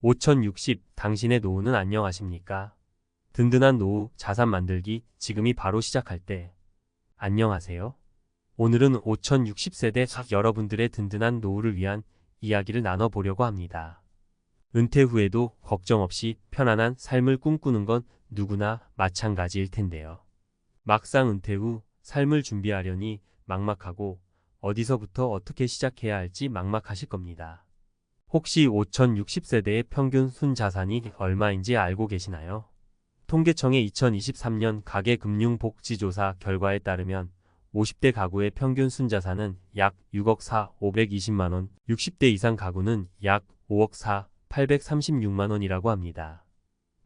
5060 당신의 노후는 안녕하십니까? 든든한 노후 자산 만들기 지금이 바로 시작할 때. 안녕하세요. 오늘은 5060세대 여러분들의 든든한 노후를 위한 이야기를 나눠보려고 합니다. 은퇴 후에도 걱정 없이 편안한 삶을 꿈꾸는 건 누구나 마찬가지일 텐데요. 막상 은퇴 후 삶을 준비하려니 막막하고 어디서부터 어떻게 시작해야 할지 막막하실 겁니다. 혹시 5060세대의 평균 순자산이 얼마인지 알고 계시나요? 통계청의 2023년 가계금융복지조사 결과에 따르면 50대 가구의 평균 순자산은 약 6억 4,520만원, 60대 이상 가구는 약 5억 4,836만원이라고 합니다.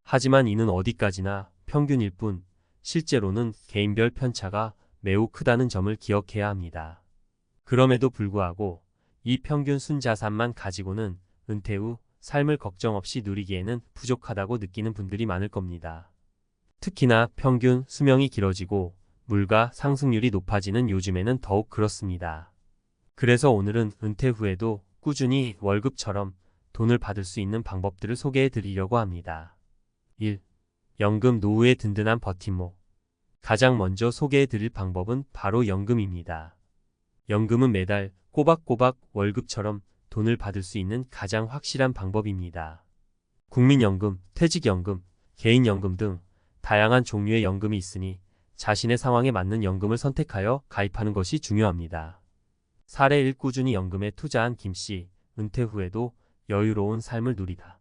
하지만 이는 어디까지나 평균일 뿐 실제로는 개인별 편차가 매우 크다는 점을 기억해야 합니다. 그럼에도 불구하고 이 평균 순자산만 가지고는 은퇴 후 삶을 걱정 없이 누리기에는 부족하다고 느끼는 분들이 많을 겁니다. 특히나 평균 수명이 길어지고 물가 상승률이 높아지는 요즘에는 더욱 그렇습니다. 그래서 오늘은 은퇴 후에도 꾸준히 월급처럼 돈을 받을 수 있는 방법들을 소개해 드리려고 합니다. 1. 연금 노후의 든든한 버팀목. 가장 먼저 소개해 드릴 방법은 바로 연금입니다. 연금은 매달 꼬박꼬박 월급처럼 돈을 받을 수 있는 가장 확실한 방법입니다. 국민연금, 퇴직연금, 개인연금 등 다양한 종류의 연금이 있으니 자신의 상황에 맞는 연금을 선택하여 가입하는 것이 중요합니다. 사례 1. 꾸준히 연금에 투자한 김씨, 은퇴 후에도 여유로운 삶을 누리다.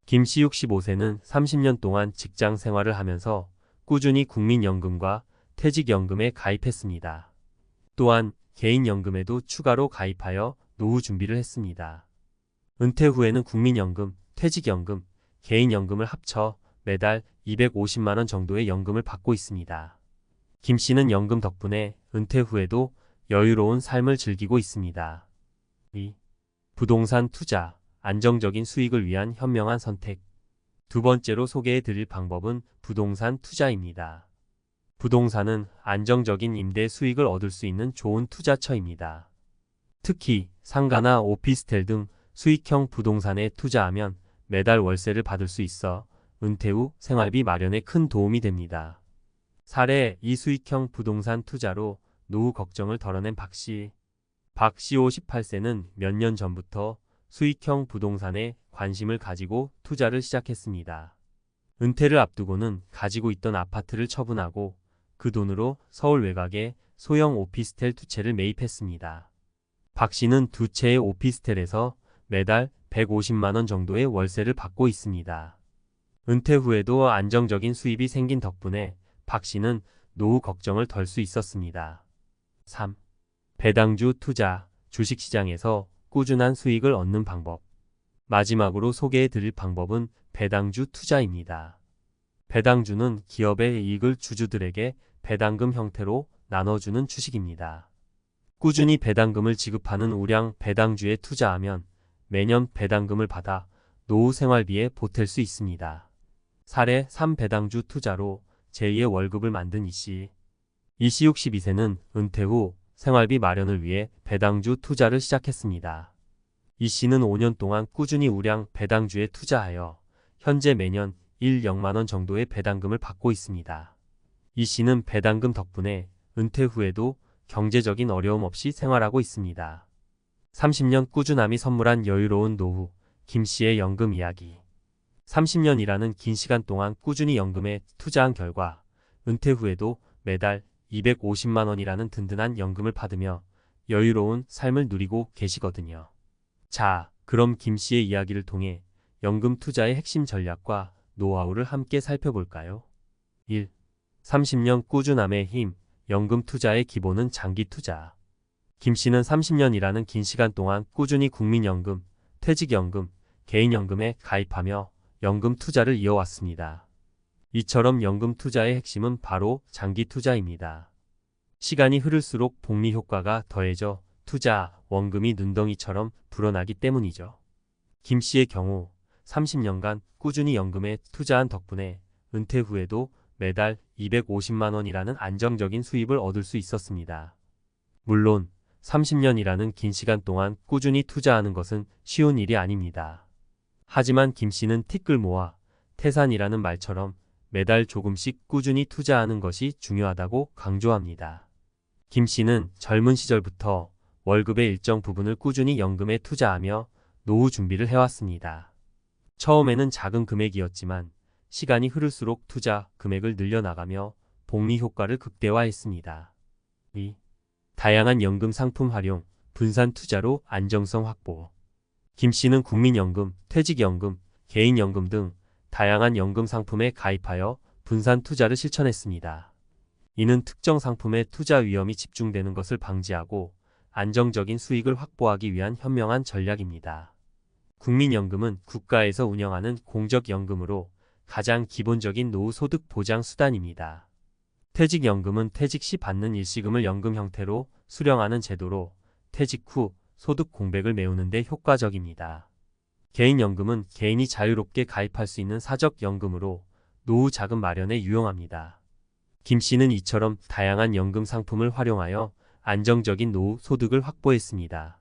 김씨 65세는 30년 동안 직장 생활을 하면서 꾸준히 국민연금과 퇴직연금에 가입했습니다. 또한 개인연금에도 추가로 가입하여 노후 준비를 했습니다. 은퇴 후에는 국민연금, 퇴직연금, 개인연금을 합쳐 매달 250만원 정도의 연금을 받고 있습니다. 김 씨는 연금 덕분에 은퇴 후에도 여유로운 삶을 즐기고 있습니다. 2. 부동산 투자, 안정적인 수익을 위한 현명한 선택. 두 번째로 소개해 드릴 방법은 부동산 투자입니다. 부동산은 안정적인 임대 수익을 얻을 수 있는 좋은 투자처입니다. 특히 상가나 오피스텔 등 수익형 부동산에 투자하면 매달 월세를 받을 수 있어 은퇴 후 생활비 마련에 큰 도움이 됩니다. 사례 2. 수익형 부동산 투자로 노후 걱정을 덜어낸 박씨. 박씨 58세는 몇 년 전부터 수익형 부동산에 관심을 가지고 투자를 시작했습니다. 은퇴를 앞두고는 가지고 있던 아파트를 처분하고 그 돈으로 서울 외곽에 소형 오피스텔 2채를 매입했습니다. 박 씨는 2채의 오피스텔에서 매달 150만원 정도의 월세를 받고 있습니다. 은퇴 후에도 안정적인 수입이 생긴 덕분에 박 씨는 노후 걱정을 덜 수 있었습니다. 3. 배당주 투자, 주식시장에서 꾸준한 수익을 얻는 방법. 마지막으로 소개해 드릴 방법은 배당주 투자입니다. 배당주는 기업의 이익을 주주들에게 배당금 형태로 나눠주는 주식입니다. 꾸준히 배당금을 지급하는 우량 배당주에 투자하면 매년 배당금을 받아 노후 생활비에 보탤 수 있습니다. 사례 3. 배당주 투자로 제2의 월급을 만든 이씨. 이씨 62세는 은퇴 후 생활비 마련을 위해 배당주 투자를 시작했습니다. 이씨는 5년 동안 꾸준히 우량 배당주에 투자하여 현재 매년 0만원 정도의 배당금을 받고 있습니다. 이씨는 배당금 덕분에 은퇴 후에도 경제적인 어려움 없이 생활하고 있습니다. 30년 꾸준함이 선물한 여유로운 노후, 김씨의 연금 이야기. 30년이라는 긴 시간 동안 꾸준히 연금에 투자한 결과 은퇴 후에도 매달 250만원이라는 든든한 연금을 받으며 여유로운 삶을 누리고 계시거든요. 자, 그럼 김씨의 이야기를 통해 연금 투자의 핵심 전략과 노하우를 함께 살펴볼까요? 1. 30년 꾸준함의 힘, 연금 투자의 기본은 장기 투자. 김씨는 30년이라는 긴 시간 동안 꾸준히 국민연금, 퇴직연금, 개인연금에 가입하며 연금 투자를 이어왔습니다. 이처럼 연금 투자의 핵심은 바로 장기 투자입니다. 시간이 흐를수록 복리 효과가 더해져 투자, 원금이 눈덩이처럼 불어나기 때문이죠. 김 씨의 경우 30년간 꾸준히 연금에 투자한 덕분에 은퇴 후에도 매달 250만원이라는 안정적인 수입을 얻을 수 있었습니다. 물론 30년이라는 긴 시간 동안 꾸준히 투자하는 것은 쉬운 일이 아닙니다. 하지만 김 씨는 티끌 모아 태산이라는 말처럼 매달 조금씩 꾸준히 투자하는 것이 중요하다고 강조합니다. 김 씨는 젊은 시절부터 월급의 일정 부분을 꾸준히 연금에 투자하며 노후 준비를 해왔습니다. 처음에는 작은 금액이었지만 시간이 흐를수록 투자 금액을 늘려나가며 복리 효과를 극대화했습니다. 2. 다양한 연금 상품 활용, 분산 투자로 안정성 확보. 김 씨는 국민연금, 퇴직연금, 개인연금 등 다양한 연금 상품에 가입하여 분산 투자를 실천했습니다. 이는 특정 상품의 투자 위험이 집중되는 것을 방지하고 안정적인 수익을 확보하기 위한 현명한 전략입니다. 국민연금은 국가에서 운영하는 공적연금으로 가장 기본적인 노후 소득 보장 수단입니다. 퇴직연금은 퇴직 시 받는 일시금을 연금 형태로 수령하는 제도로 퇴직 후 소득 공백을 메우는 데 효과적입니다. 개인연금은 개인이 자유롭게 가입할 수 있는 사적연금으로 노후 자금 마련에 유용합니다. 김 씨는 이처럼 다양한 연금 상품을 활용하여 안정적인 노후 소득을 확보했습니다.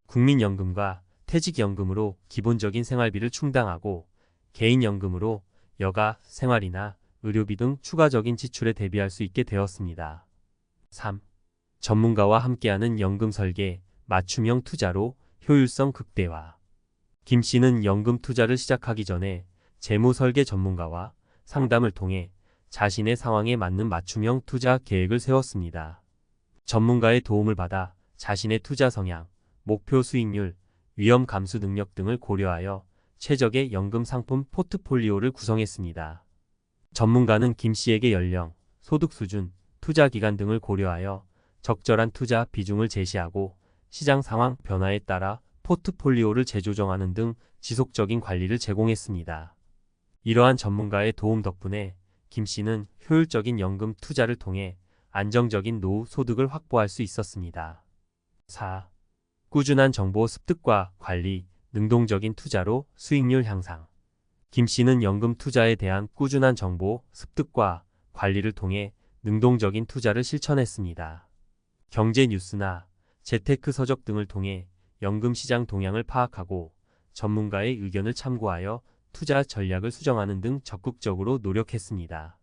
국민연금과 퇴직연금으로 기본적인 생활비를 충당하고 개인연금으로 여가, 생활이나 의료비 등 추가적인 지출에 대비할 수 있게 되었습니다. 3. 전문가와 함께하는 연금 설계, 맞춤형 투자로 효율성 극대화. 김 씨는 연금 투자를 시작하기 전에 재무 설계 전문가와 상담을 통해 자신의 상황에 맞는 맞춤형 투자 계획을 세웠습니다. 전문가의 도움을 받아 자신의 투자 성향, 목표 수익률, 위험 감수 능력 등을 고려하여 최적의 연금 상품 포트폴리오를 구성했습니다. 전문가는 김 씨에게 연령, 소득 수준, 투자 기간 등을 고려하여 적절한 투자 비중을 제시하고 시장 상황 변화에 따라 포트폴리오를 재조정하는 등 지속적인 관리를 제공했습니다. 이러한 전문가의 도움 덕분에 김 씨는 효율적인 연금 투자를 통해 안정적인 노후 소득을 확보할 수 있었습니다. 4. 꾸준한 정보 습득과 관리, 능동적인 투자로 수익률 향상. 김 씨는 연금 투자에 대한 꾸준한 정보 습득과 관리를 통해 능동적인 투자를 실천했습니다. 경제 뉴스나 재테크 서적 등을 통해 연금 시장 동향을 파악하고 전문가의 의견을 참고하여 투자 전략을 수정하는 등 적극적으로 노력했습니다.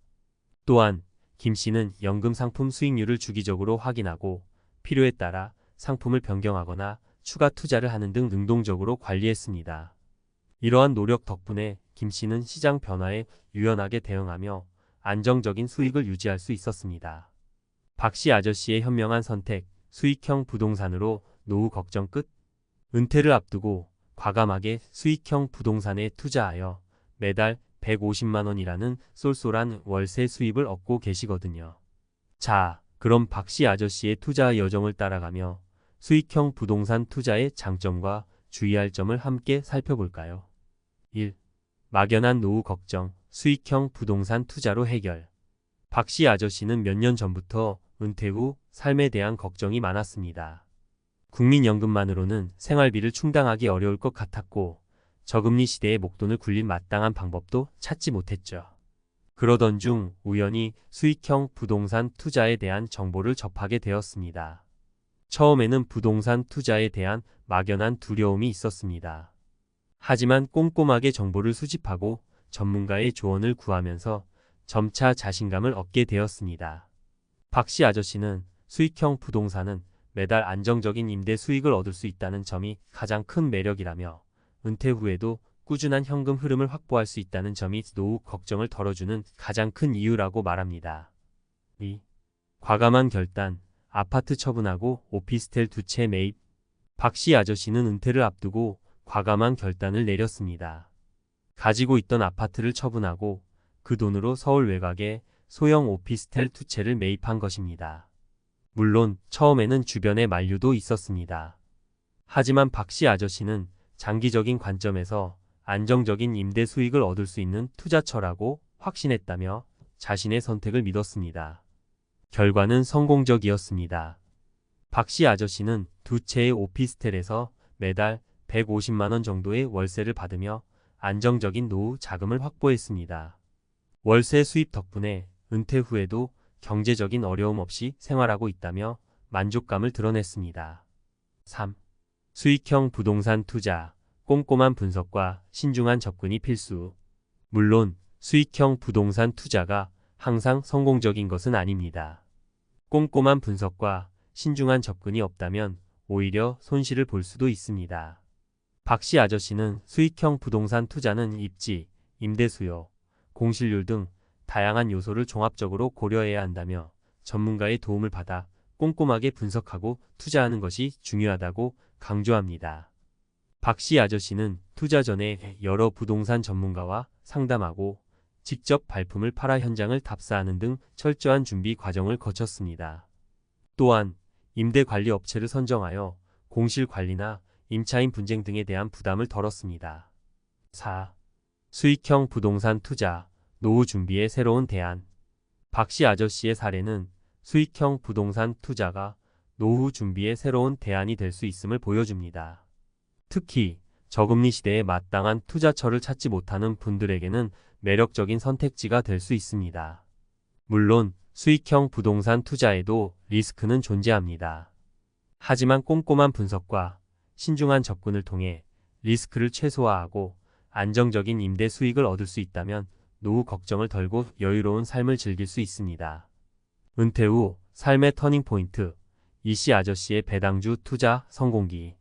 또한 김 씨는 연금 상품 수익률을 주기적으로 확인하고 필요에 따라 상품을 변경하거나 추가 투자를 하는 등 능동적으로 관리했습니다. 이러한 노력 덕분에 김 씨는 시장 변화에 유연하게 대응하며 안정적인 수익을 유지할 수 있었습니다. 박 씨 아저씨의 현명한 선택, 수익형 부동산으로 노후 걱정 끝. 은퇴를 앞두고 과감하게 수익형 부동산에 투자하여 매달 150만 원이라는 쏠쏠한 월세 수입을 얻고 계시거든요. 자, 그럼 박 씨 아저씨의 투자 여정을 따라가며 수익형 부동산 투자의 장점과 주의할 점을 함께 살펴볼까요? 1. 막연한 노후 걱정, 수익형 부동산 투자로 해결. 박 씨 아저씨는 몇 년 전부터 은퇴 후 삶에 대한 걱정이 많았습니다. 국민연금만으로는 생활비를 충당하기 어려울 것 같았고 저금리 시대에 목돈을 굴린 마땅한 방법도 찾지 못했죠. 그러던 중 우연히 수익형 부동산 투자에 대한 정보를 접하게 되었습니다. 처음에는 부동산 투자에 대한 막연한 두려움이 있었습니다. 하지만 꼼꼼하게 정보를 수집하고 전문가의 조언을 구하면서 점차 자신감을 얻게 되었습니다. 박 씨 아저씨는 수익형 부동산은 매달 안정적인 임대 수익을 얻을 수 있다는 점이 가장 큰 매력이라며 은퇴 후에도 꾸준한 현금 흐름을 확보할 수 있다는 점이 노후 걱정을 덜어주는 가장 큰 이유라고 말합니다. 2. 과감한 결단, 아파트 처분하고 오피스텔 두 채 매입. 박 씨 아저씨는 은퇴를 앞두고 과감한 결단을 내렸습니다. 가지고 있던 아파트를 처분하고 그 돈으로 서울 외곽에 소형 오피스텔 두 채를 매입한 것입니다. 물론 처음에는 주변에 만류도 있었습니다. 하지만 박 씨 아저씨는 장기적인 관점에서 안정적인 임대 수익을 얻을 수 있는 투자처라고 확신했다며 자신의 선택을 믿었습니다. 결과는 성공적이었습니다. 박 씨 아저씨는 두 채의 오피스텔에서 매달 150만 원 정도의 월세를 받으며 안정적인 노후 자금을 확보했습니다. 월세 수입 덕분에 은퇴 후에도 경제적인 어려움 없이 생활하고 있다며 만족감을 드러냈습니다. 3. 수익형 부동산 투자, 꼼꼼한 분석과 신중한 접근이 필수. 물론 수익형 부동산 투자가 항상 성공적인 것은 아닙니다. 꼼꼼한 분석과 신중한 접근이 없다면 오히려 손실을 볼 수도 있습니다. 박씨 아저씨는 수익형 부동산 투자는 입지, 임대 수요, 공실률 등 다양한 요소를 종합적으로 고려해야 한다며 전문가의 도움을 받아 꼼꼼하게 분석하고 투자하는 것이 중요하다고 강조합니다. 박씨 아저씨는 투자 전에 여러 부동산 전문가와 상담하고 직접 발품을 팔아 현장을 답사하는 등 철저한 준비 과정을 거쳤습니다. 또한 임대 관리 업체를 선정하여 공실 관리나 임차인 분쟁 등에 대한 부담을 덜었습니다. 4. 수익형 부동산 투자, 노후 준비의 새로운 대안. 박씨 아저씨의 사례는 수익형 부동산 투자가 노후 준비의 새로운 대안이 될 수 있음을 보여줍니다. 특히 저금리 시대에 마땅한 투자처를 찾지 못하는 분들에게는 매력적인 선택지가 될 수 있습니다. 물론 수익형 부동산 투자에도 리스크는 존재합니다. 하지만 꼼꼼한 분석과 신중한 접근을 통해 리스크를 최소화하고 안정적인 임대 수익을 얻을 수 있다면 노후 걱정을 덜고 여유로운 삶을 즐길 수 있습니다. 은퇴 후 삶의 터닝포인트, 이씨 아저씨의 배당주 투자 성공기.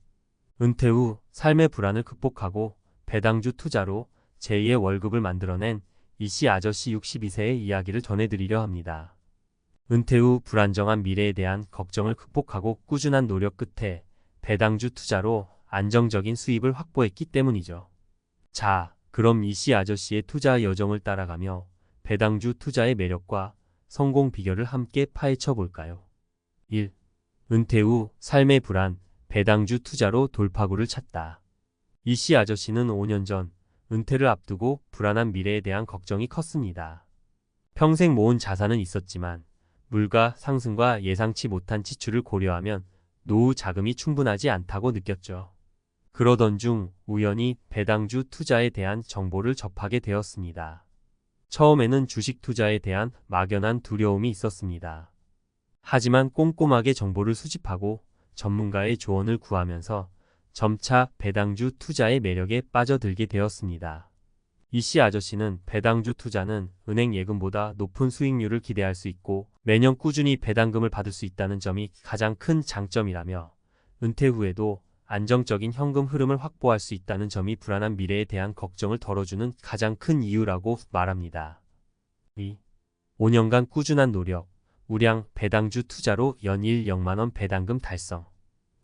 은퇴 후 삶의 불안을 극복하고 배당주 투자로 제2의 월급을 만들어낸 이씨 아저씨 62세의 이야기를 전해드리려 합니다. 은퇴 후 불안정한 미래에 대한 걱정을 극복하고 꾸준한 노력 끝에 배당주 투자로 안정적인 수입을 확보했기 때문이죠. 자, 그럼 이씨 아저씨의 투자 여정을 따라가며 배당주 투자의 매력과 성공 비결을 함께 파헤쳐 볼까요? 1. 은퇴 후 삶의 불안, 배당주 투자로 돌파구를 찾다. 이씨 아저씨는 5년 전 은퇴를 앞두고 불안한 미래에 대한 걱정이 컸습니다. 평생 모은 자산은 있었지만 물가 상승과 예상치 못한 지출을 고려하면 노후 자금이 충분하지 않다고 느꼈죠. 그러던 중 우연히 배당주 투자에 대한 정보를 접하게 되었습니다. 처음에는 주식 투자에 대한 막연한 두려움이 있었습니다. 하지만 꼼꼼하게 정보를 수집하고 전문가의 조언을 구하면서 점차 배당주 투자의 매력에 빠져들게 되었습니다. 이씨 아저씨는 배당주 투자는 은행 예금보다 높은 수익률을 기대할 수 있고 매년 꾸준히 배당금을 받을 수 있다는 점이 가장 큰 장점이라며 은퇴 후에도 안정적인 현금 흐름을 확보할 수 있다는 점이 불안한 미래에 대한 걱정을 덜어주는 가장 큰 이유라고 말합니다. 2. 5년간 꾸준한 노력, 우량 배당주 투자로 연일 0만원 배당금 달성.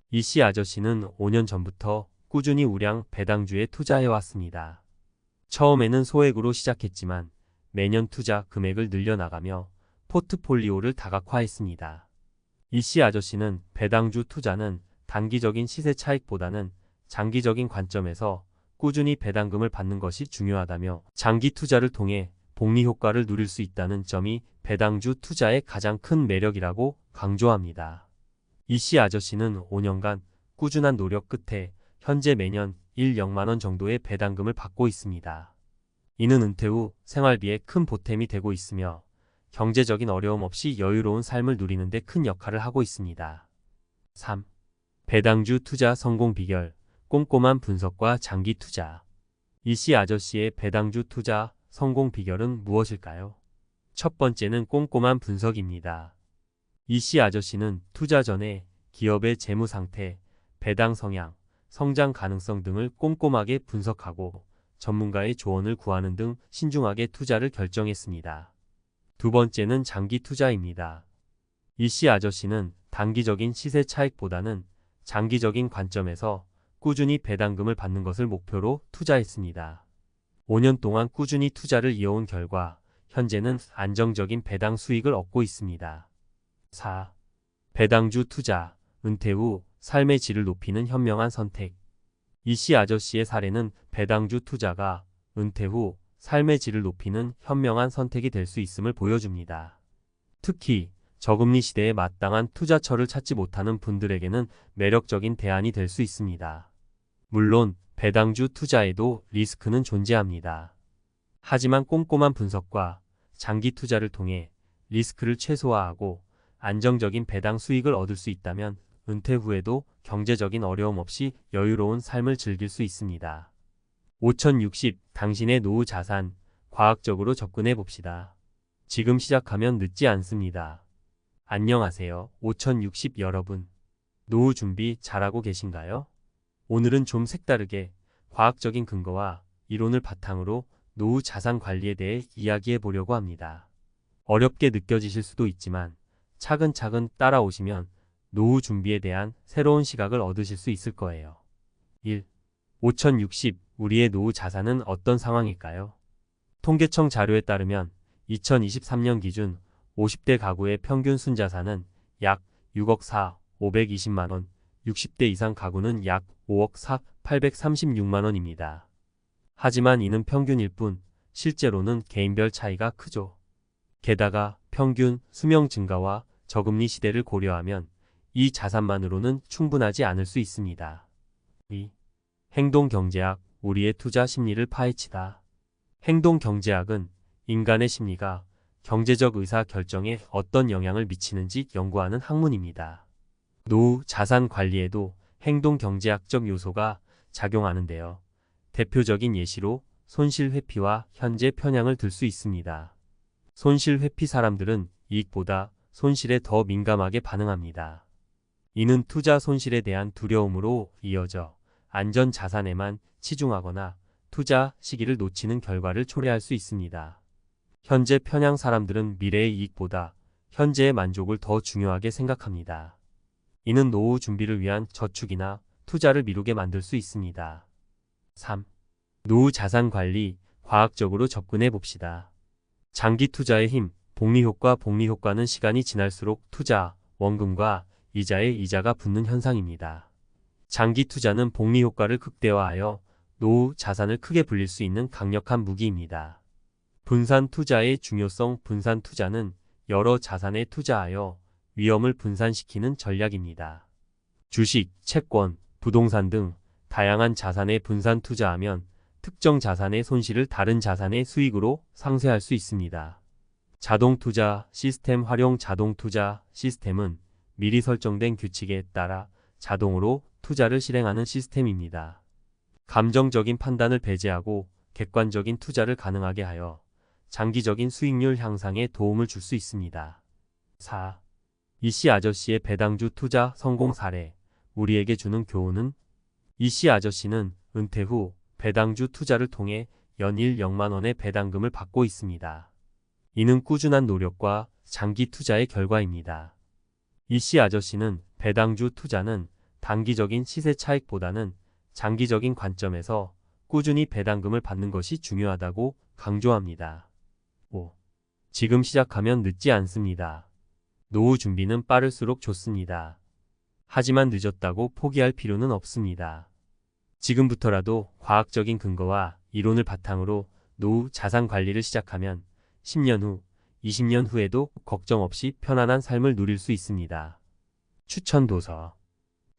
이씨 아저씨는 5년 전부터 꾸준히 우량 배당주에 투자해왔습니다. 처음에는 소액으로 시작했지만 매년 투자 금액을 늘려나가며 포트폴리오를 다각화했습니다. 이씨 아저씨는 배당주 투자는 단기적인 시세 차익보다는 장기적인 관점에서 꾸준히 배당금을 받는 것이 중요하다며 장기 투자를 통해 복리 효과를 누릴 수 있다는 점이 배당주 투자의 가장 큰 매력이라고 강조합니다. 이씨 아저씨는 5년간 꾸준한 노력 끝에 현재 매년 0만원 정도의 배당금을 받고 있습니다. 이는 은퇴 후 생활비에 큰 보탬이 되고 있으며 경제적인 어려움 없이 여유로운 삶을 누리는 데 큰 역할을 하고 있습니다. 3. 배당주 투자 성공 비결, 꼼꼼한 분석과 장기 투자. 이씨 아저씨의 배당주 투자 성공 비결은 무엇일까요? 첫 번째는 꼼꼼한 분석입니다. 이씨 아저씨는 투자 전에 기업의 재무 상태, 배당 성향, 성장 가능성 등을 꼼꼼하게 분석하고 전문가의 조언을 구하는 등 신중하게 투자를 결정했습니다. 두 번째는 장기 투자입니다. 이씨 아저씨는 단기적인 시세 차익보다는 장기적인 관점에서 꾸준히 배당금을 받는 것을 목표로 투자했습니다. 5년 동안 꾸준히 투자를 이어온 결과 현재는 안정적인 배당 수익을 얻고 있습니다. 4. 배당주 투자, 은퇴 후 삶의 질을 높이는 현명한 선택. 이씨 아저씨의 사례는 배당주 투자가 은퇴 후 삶의 질을 높이는 현명한 선택이 될 수 있음을 보여줍니다. 특히 저금리 시대에 마땅한 투자처를 찾지 못하는 분들에게는 매력적인 대안이 될 수 있습니다. 물론 배당주 투자에도 리스크는 존재합니다. 하지만 꼼꼼한 분석과 장기 투자를 통해 리스크를 최소화하고 안정적인 배당 수익을 얻을 수 있다면 은퇴 후에도 경제적인 어려움 없이 여유로운 삶을 즐길 수 있습니다. 5060. 당신의 노후 자산, 과학적으로 접근해 봅시다. 지금 시작하면 늦지 않습니다. 안녕하세요. 5060 여러분. 노후 준비 잘하고 계신가요? 오늘은 좀 색다르게 과학적인 근거와 이론을 바탕으로 노후 자산 관리에 대해 이야기해 보려고 합니다. 어렵게 느껴지실 수도 있지만 차근차근 따라오시면 노후 준비에 대한 새로운 시각을 얻으실 수 있을 거예요. 1. 5060. 우리의 노후 자산은 어떤 상황일까요? 통계청 자료에 따르면 2023년 기준 50대 가구의 평균 순자산은 약 6억 4, 520만 원, 60대 이상 가구는 약 5억 4, 836만 원입니다. 하지만 이는 평균일 뿐 실제로는 개인별 차이가 크죠. 게다가 평균 수명 증가와 저금리 시대를 고려하면 이 자산만으로는 충분하지 않을 수 있습니다. 2. 행동경제학, 우리의 투자 심리를 파헤치다. 행동경제학은 인간의 심리가 경제적 의사 결정에 어떤 영향을 미치는지 연구하는 학문입니다. 노후 자산 관리에도 행동경제학적 요소가 작용하는데요. 대표적인 예시로 손실 회피와 현재 편향을 들 수 있습니다. 손실 회피 사람들은 이익보다 손실에 더 민감하게 반응합니다. 이는 투자 손실에 대한 두려움으로 이어져 안전 자산에만 치중하거나 투자 시기를 놓치는 결과를 초래할 수 있습니다. 현재 편향 사람들은 미래의 이익보다 현재의 만족을 더 중요하게 생각합니다. 이는 노후 준비를 위한 저축이나 투자를 미루게 만들 수 있습니다. 3. 노후 자산 관리, 과학적으로 접근해 봅시다. 장기 투자의 힘, 복리효과. 복리효과는 시간이 지날수록 투자, 원금과 이자에 이자가 붙는 현상입니다. 장기 투자는 복리효과를 극대화하여 노후 자산을 크게 불릴 수 있는 강력한 무기입니다. 분산 투자의 중요성. 분산 투자는 여러 자산에 투자하여 위험을 분산시키는 전략입니다. 주식, 채권, 부동산 등 다양한 자산에 분산 투자하면 특정 자산의 손실을 다른 자산의 수익으로 상쇄할 수 있습니다. 자동 투자 시스템 활용. 자동 투자 시스템은 미리 설정된 규칙에 따라 자동으로 투자를 실행하는 시스템입니다. 감정적인 판단을 배제하고 객관적인 투자를 가능하게 하여 장기적인 수익률 향상에 도움을 줄 수 있습니다. 4. 이씨 아저씨의 배당주 투자 성공 사례. 우리에게 주는 교훈은? 이씨 아저씨는 은퇴 후 배당주 투자를 통해 연일 0만 원의 배당금을 받고 있습니다. 이는 꾸준한 노력과 장기 투자의 결과입니다. 이씨 아저씨는 배당주 투자는 단기적인 시세 차익보다는 장기적인 관점에서 꾸준히 배당금을 받는 것이 중요하다고 강조합니다. 5. 지금 시작하면 늦지 않습니다. 노후 준비는 빠를수록 좋습니다. 하지만 늦었다고 포기할 필요는 없습니다. 지금부터라도 과학적인 근거와 이론을 바탕으로 노후 자산 관리를 시작하면 10년 후, 20년 후에도 걱정 없이 편안한 삶을 누릴 수 있습니다. 추천 도서.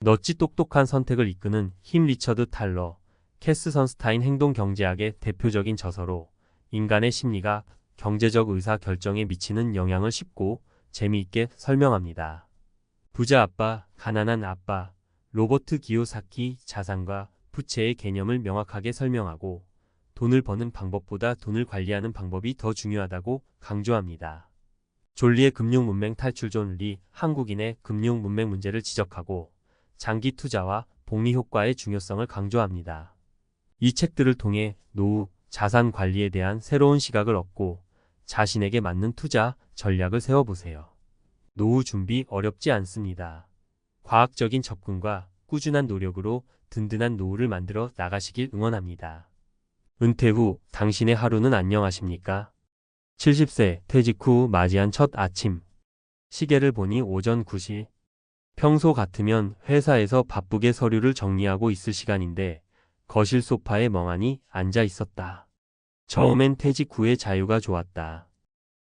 넛지 똑똑한 선택을 이끄는 힘. 리처드 탈러, 캐스 선스타인. 행동경제학의 대표적인 저서로 인간의 심리가 경제적 의사 결정에 미치는 영향을 쉽고 재미있게 설명합니다. 부자 아빠, 가난한 아빠, 로버트 기요사키. 자산과 부채의 개념을 명확하게 설명하고 돈을 버는 방법보다 돈을 관리하는 방법이 더 중요하다고 강조합니다. 존리의 금융문맹 탈출. 존 리, 한국인의 금융문맹 문제를 지적하고 장기 투자와 복리효과의 중요성을 강조합니다. 이 책들을 통해 노후 자산 관리에 대한 새로운 시각을 얻고 자신에게 맞는 투자 전략을 세워보세요. 노후 준비 어렵지 않습니다. 과학적인 접근과 꾸준한 노력으로 든든한 노후를 만들어 나가시길 응원합니다. 은퇴 후 당신의 하루는 안녕하십니까? 70세 퇴직 후 맞이한 첫 아침. 시계를 보니 오전 9시. 평소 같으면 회사에서 바쁘게 서류를 정리하고 있을 시간인데 거실 소파에 멍하니 앉아 있었다. 처음엔 퇴직 후의 자유가 좋았다.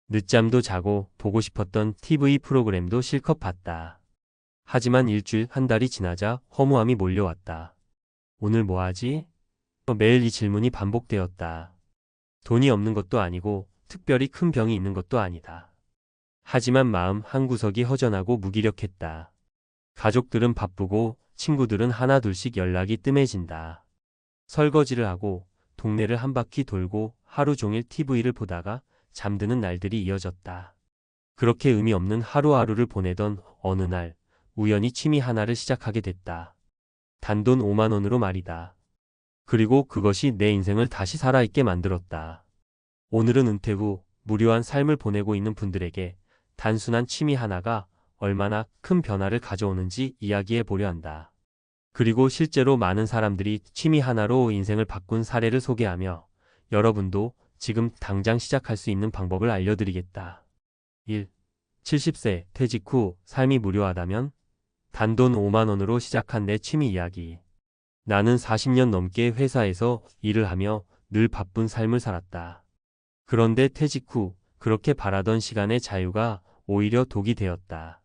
늦잠도 자고 보고 싶었던 TV 프로그램도 실컷 봤다. 하지만 일주일 한 달이 지나자 허무함이 몰려왔다. 오늘 뭐 하지? 매일 이 질문이 반복되었다. 돈이 없는 것도 아니고 특별히 큰 병이 있는 것도 아니다. 하지만 마음 한구석이 허전하고 무기력했다. 가족들은 바쁘고 친구들은 하나둘씩 연락이 뜸해진다. 설거지를 하고 동네를 한 바퀴 돌고 하루 종일 TV를 보다가 잠드는 날들이 이어졌다. 그렇게 의미 없는 하루하루를 보내던 어느 날 우연히 취미 하나를 시작하게 됐다. 단돈 5만 원으로 말이다. 그리고 그것이 내 인생을 다시 살아있게 만들었다. 오늘은 은퇴 후 무료한 삶을 보내고 있는 분들에게 단순한 취미 하나가 얼마나 큰 변화를 가져오는지 이야기해 보려 한다. 그리고 실제로 많은 사람들이 취미 하나로 인생을 바꾼 사례를 소개하며 여러분도 지금 당장 시작할 수 있는 방법을 알려드리겠다. 1. 70세 퇴직 후 삶이 무료하다면 단돈 5만 원으로 시작한 내 취미 이야기. 나는 40년 넘게 회사에서 일을 하며 늘 바쁜 삶을 살았다. 그런데 퇴직 후 그렇게 바라던 시간의 자유가 오히려 독이 되었다.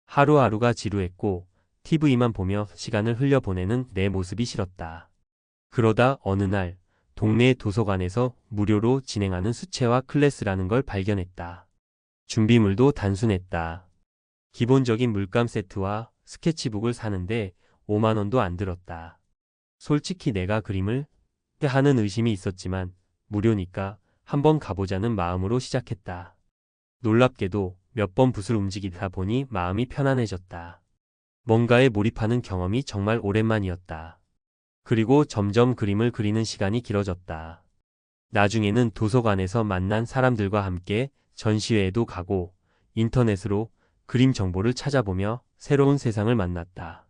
하루하루가 지루했고 TV만 보며 시간을 흘려보내는 내 모습이 싫었다. 그러다 어느 날 동네 도서관에서 무료로 진행하는 수채화 클래스라는 걸 발견했다. 준비물도 단순했다. 기본적인 물감 세트와 스케치북을 사는데 5만 원도 안 들었다. 솔직히 내가 그림을 하는 의심이 있었지만 무료니까 한번 가보자는 마음으로 시작했다. 놀랍게도 몇 번 붓을 움직이다 보니 마음이 편안해졌다. 뭔가에 몰입하는 경험이 정말 오랜만이었다. 그리고 점점 그림을 그리는 시간이 길어졌다. 나중에는 도서관에서 만난 사람들과 함께 전시회에도 가고 인터넷으로 그림 정보를 찾아보며 새로운 세상을 만났다.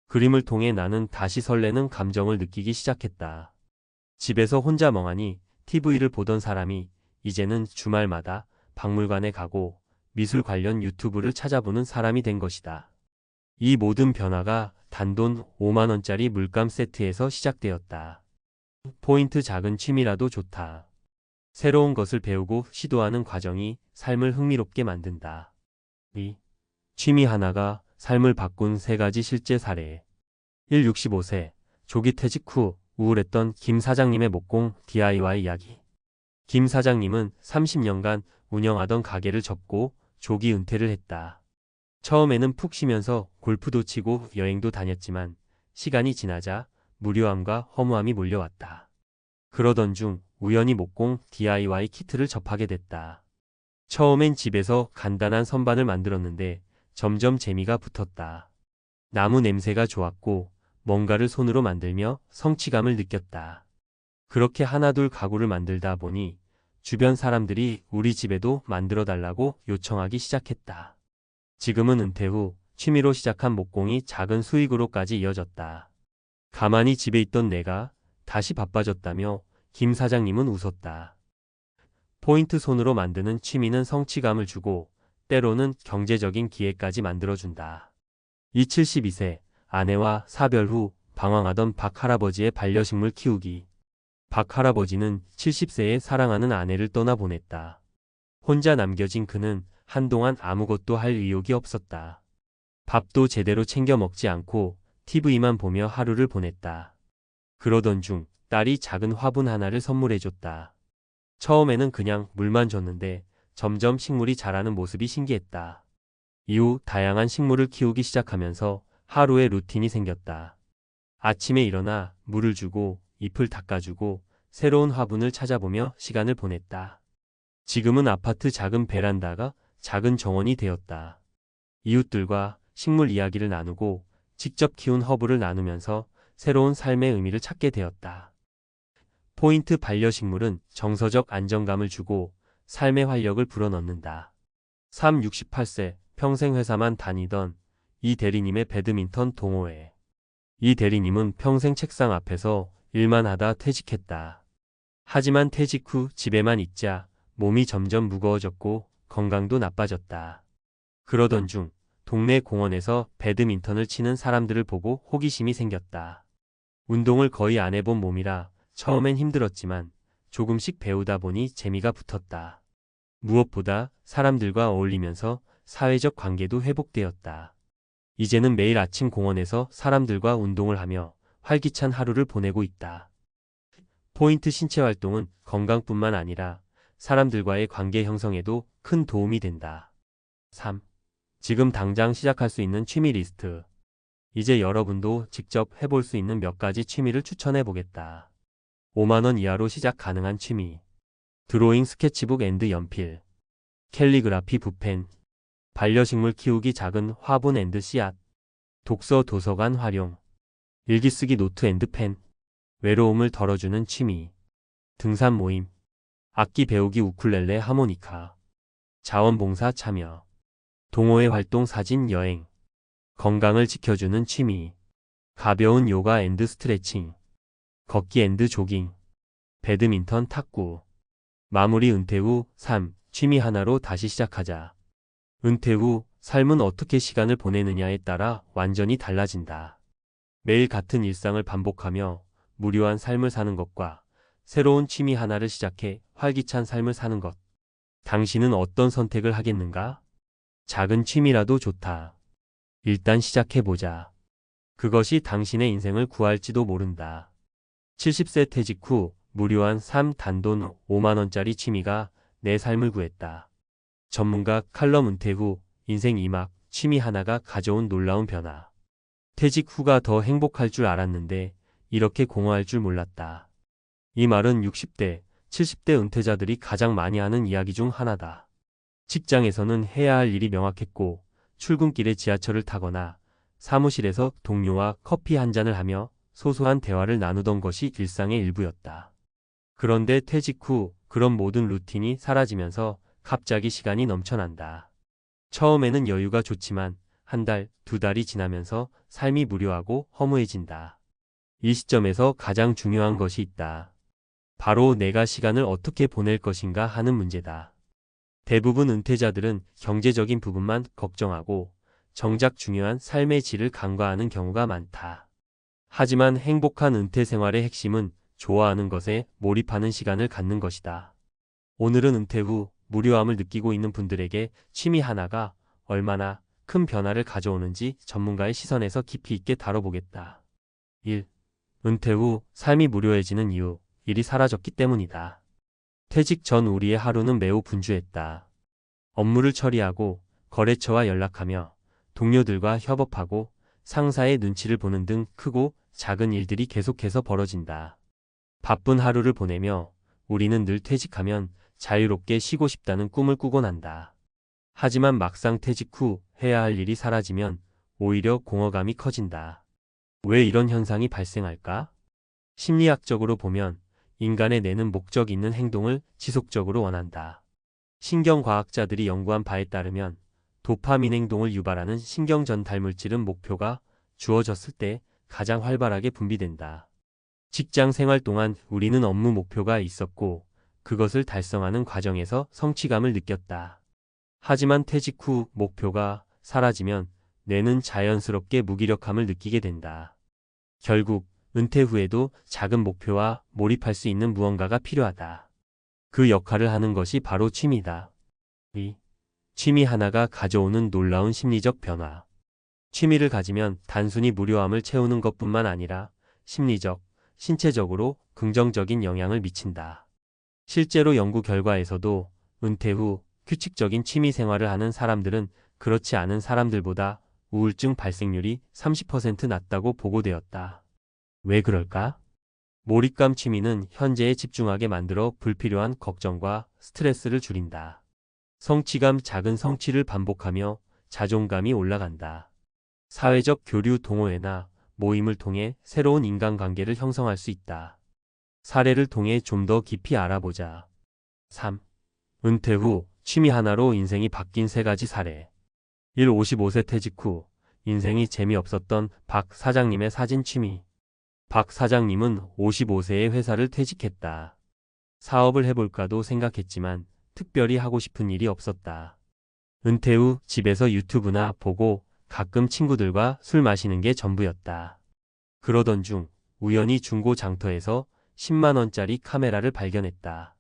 그림을 통해 나는 다시 설레는 감정을 느끼기 시작했다. 집에서 혼자 멍하니 TV를 보던 사람이 이제는 주말마다 박물관에 가고 미술 관련 유튜브를 찾아보는 사람이 된 것이다. 이 모든 변화가 단돈 5만 원짜리 물감 세트에서 시작되었다. 포인트 작은 취미라도 좋다. 새로운 것을 배우고 시도하는 과정이 삶을 흥미롭게 만든다. 2. 취미 하나가 삶을 바꾼 3가지 실제 사례. 1. 65세 조기 퇴직 후 우울했던 김 사장님의 목공 DIY 이야기. 김 사장님은 30년간 운영하던 가게를 접고 조기 은퇴를 했다. 처음에는 푹 쉬면서 골프도 치고 여행도 다녔지만 시간이 지나자 무료함과 허무함이 몰려왔다. 그러던 중 우연히 목공 DIY 키트를 접하게 됐다. 처음엔 집에서 간단한 선반을 만들었는데 점점 재미가 붙었다. 나무 냄새가 좋았고 뭔가를 손으로 만들며 성취감을 느꼈다. 그렇게 하나둘 가구를 만들다 보니 주변 사람들이 우리 집에도 만들어 달라고 요청하기 시작했다. 지금은 은퇴 후 취미로 시작한 목공이 작은 수익으로까지 이어졌다. 가만히 집에 있던 내가 다시 바빠졌다며 김 사장님은 웃었다. 포인트 손으로 만드는 취미는 성취감을 주고 때로는 경제적인 기회까지 만들어준다. 이 72세 아내와 사별 후 방황하던 박 할아버지의 반려식물 키우기. 박 할아버지는 70세에 사랑하는 아내를 떠나보냈다. 혼자 남겨진 그는 한동안 아무것도 할 의욕이 없었다. 밥도 제대로 챙겨 먹지 않고 TV만 보며 하루를 보냈다. 그러던 중 딸이 작은 화분 하나를 선물해줬다. 처음에는 그냥 물만 줬는데 점점 식물이 자라는 모습이 신기했다. 이후 다양한 식물을 키우기 시작하면서 하루의 루틴이 생겼다. 아침에 일어나 물을 주고 잎을 닦아주고 새로운 화분을 찾아보며 시간을 보냈다. 지금은 아파트 작은 베란다가 작은 정원이 되었다. 이웃들과 식물 이야기를 나누고 직접 키운 허브를 나누면서 새로운 삶의 의미를 찾게 되었다. 포인트 반려식물은 정서적 안정감을 주고 삶의 활력을 불어넣는다. 3. 68세 평생 회사만 다니던 이 대리님의 배드민턴 동호회. 이 대리님은 평생 책상 앞에서 일만 하다 퇴직했다. 하지만 퇴직 후 집에만 있자 몸이 점점 무거워졌고 건강도 나빠졌다. 그러던 중 동네 공원에서 배드민턴을 치는 사람들을 보고 호기심이 생겼다. 운동을 거의 안 해본 몸이라 처음엔 힘들었지만 조금씩 배우다 보니 재미가 붙었다. 무엇보다 사람들과 어울리면서 사회적 관계도 회복되었다. 이제는 매일 아침 공원에서 사람들과 운동을 하며 활기찬 하루를 보내고 있다. 포인트 신체 활동은 건강뿐만 아니라 사람들과의 관계 형성에도 큰 도움이 된다. 3. 지금 당장 시작할 수 있는 취미 리스트. 이제 여러분도 직접 해볼 수 있는 몇 가지 취미를 추천해 보겠다. 5만 원 이하로 시작 가능한 취미. 드로잉 스케치북 앤드 연필. 캘리그라피 붓펜. 반려식물 키우기 작은 화분 앤드 씨앗. 독서 도서관 활용. 일기쓰기 노트 앤드 펜. 외로움을 덜어주는 취미. 등산 모임. 악기 배우기 우쿨렐레 하모니카. 자원봉사 참여. 동호회 활동 사진 여행. 건강을 지켜주는 취미. 가벼운 요가 앤드 스트레칭. 걷기 앤드 조깅. 배드민턴 탁구. 마무리 은퇴 후 3. 취미 하나로 다시 시작하자. 은퇴 후 삶은 어떻게 시간을 보내느냐에 따라 완전히 달라진다. 매일 같은 일상을 반복하며 무료한 삶을 사는 것과 새로운 취미 하나를 시작해 활기찬 삶을 사는 것. 당신은 어떤 선택을 하겠는가? 작은 취미라도 좋다. 일단 시작해보자. 그것이 당신의 인생을 구할지도 모른다. 70세 퇴직 후 무료한 3. 단돈 5만 원짜리 취미가 내 삶을 구했다. 전문가 칼럼 은퇴 후 인생 2막 취미 하나가 가져온 놀라운 변화. 퇴직 후가 더 행복할 줄 알았는데 이렇게 공허할 줄 몰랐다. 이 말은 60대, 70대 은퇴자들이 가장 많이 하는 이야기 중 하나다. 직장에서는 해야 할 일이 명확했고 출근길에 지하철을 타거나 사무실에서 동료와 커피 한 잔을 하며 소소한 대화를 나누던 것이 일상의 일부였다. 그런데 퇴직 후 그런 모든 루틴이 사라지면서 갑자기 시간이 넘쳐난다. 처음에는 여유가 좋지만 한 달, 두 달이 지나면서 삶이 무료하고 허무해진다. 이 시점에서 가장 중요한 것이 있다. 바로 내가 시간을 어떻게 보낼 것인가 하는 문제다. 대부분 은퇴자들은 경제적인 부분만 걱정하고 정작 중요한 삶의 질을 간과하는 경우가 많다. 하지만 행복한 은퇴 생활의 핵심은 좋아하는 것에 몰입하는 시간을 갖는 것이다. 오늘은 은퇴 후 무료함을 느끼고 있는 분들에게 취미 하나가 얼마나 큰 변화를 가져오는지 전문가의 시선에서 깊이 있게 다뤄보겠다. 1. 은퇴 후 삶이 무료해지는 이유, 일이 사라졌기 때문이다. 퇴직 전 우리의 하루는 매우 분주했다. 업무를 처리하고 거래처와 연락하며 동료들과 협업하고 상사의 눈치를 보는 등 크고 작은 일들이 계속해서 벌어진다. 바쁜 하루를 보내며 우리는 늘 퇴직하면 자유롭게 쉬고 싶다는 꿈을 꾸곤 한다. 하지만 막상 퇴직 후 해야 할 일이 사라지면 오히려 공허감이 커진다. 왜 이런 현상이 발생할까? 심리학적으로 보면 인간의 뇌는 목적 있는 행동을 지속적으로 원한다. 신경과학자들이 연구한 바에 따르면 도파민 행동을 유발하는 신경전달 물질은 목표가 주어졌을 때 가장 활발하게 분비된다. 직장 생활 동안 우리는 업무 목표가 있었고 그것을 달성하는 과정에서 성취감을 느꼈다. 하지만 퇴직 후 목표가 사라지면 뇌는 자연스럽게 무기력함을 느끼게 된다. 결국 은퇴 후에도 작은 목표와 몰입할 수 있는 무언가가 필요하다. 그 역할을 하는 것이 바로 취미다. 2. 취미 하나가 가져오는 놀라운 심리적 변화. 취미를 가지면 단순히 무료함을 채우는 것뿐만 아니라 심리적, 신체적으로 긍정적인 영향을 미친다. 실제로 연구 결과에서도 은퇴 후 규칙적인 취미 생활을 하는 사람들은 그렇지 않은 사람들보다 우울증 발생률이 30% 낮다고 보고되었다. 왜 그럴까? 몰입감 취미는 현재에 집중하게 만들어 불필요한 걱정과 스트레스를 줄인다. 성취감 작은 성취를 반복하며 자존감이 올라간다. 사회적 교류 동호회나 모임을 통해 새로운 인간관계를 형성할 수 있다. 사례를 통해 좀 더 깊이 알아보자. 3. 은퇴 후 취미 하나로 인생이 바뀐 3가지 사례. 1. 55세 퇴직 후 인생이 재미없었던 박 사장님의 사진 취미. 박 사장님은 55세에 회사를 퇴직했다. 사업을 해볼까도 생각했지만 특별히 하고 싶은 일이 없었다. 은퇴 후 집에서 유튜브나 보고 가끔 친구들과 술 마시는 게 전부였다. 그러던 중 우연히 중고 장터에서 10만 원짜리 카메라를 발견했다.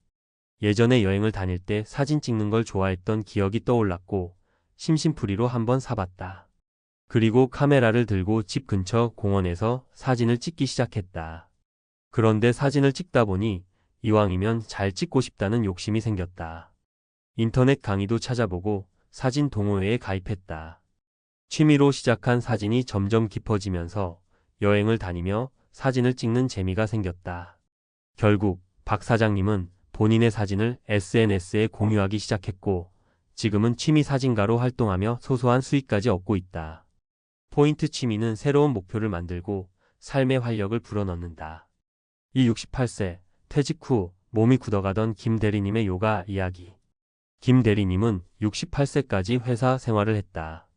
예전에 여행을 다닐 때 사진 찍는 걸 좋아했던 기억이 떠올랐고 심심풀이로 한번 사봤다. 그리고 카메라를 들고 집 근처 공원에서 사진을 찍기 시작했다. 그런데 사진을 찍다 보니 이왕이면 잘 찍고 싶다는 욕심이 생겼다. 인터넷 강의도 찾아보고 사진 동호회에 가입했다. 취미로 시작한 사진이 점점 깊어지면서 여행을 다니며 사진을 찍는 재미가 생겼다. 결국 박 사장님은 본인의 사진을 SNS에 공유하기 시작했고 지금은 취미 사진가로 활동하며 소소한 수익까지 얻고 있다. 포인트 취미는 새로운 목표를 만들고 삶의 활력을 불어넣는다. 이 68세 퇴직 후 몸이 굳어가던 김 대리님의 요가 이야기. 김 대리님은 68세까지 회사 생활을 했다.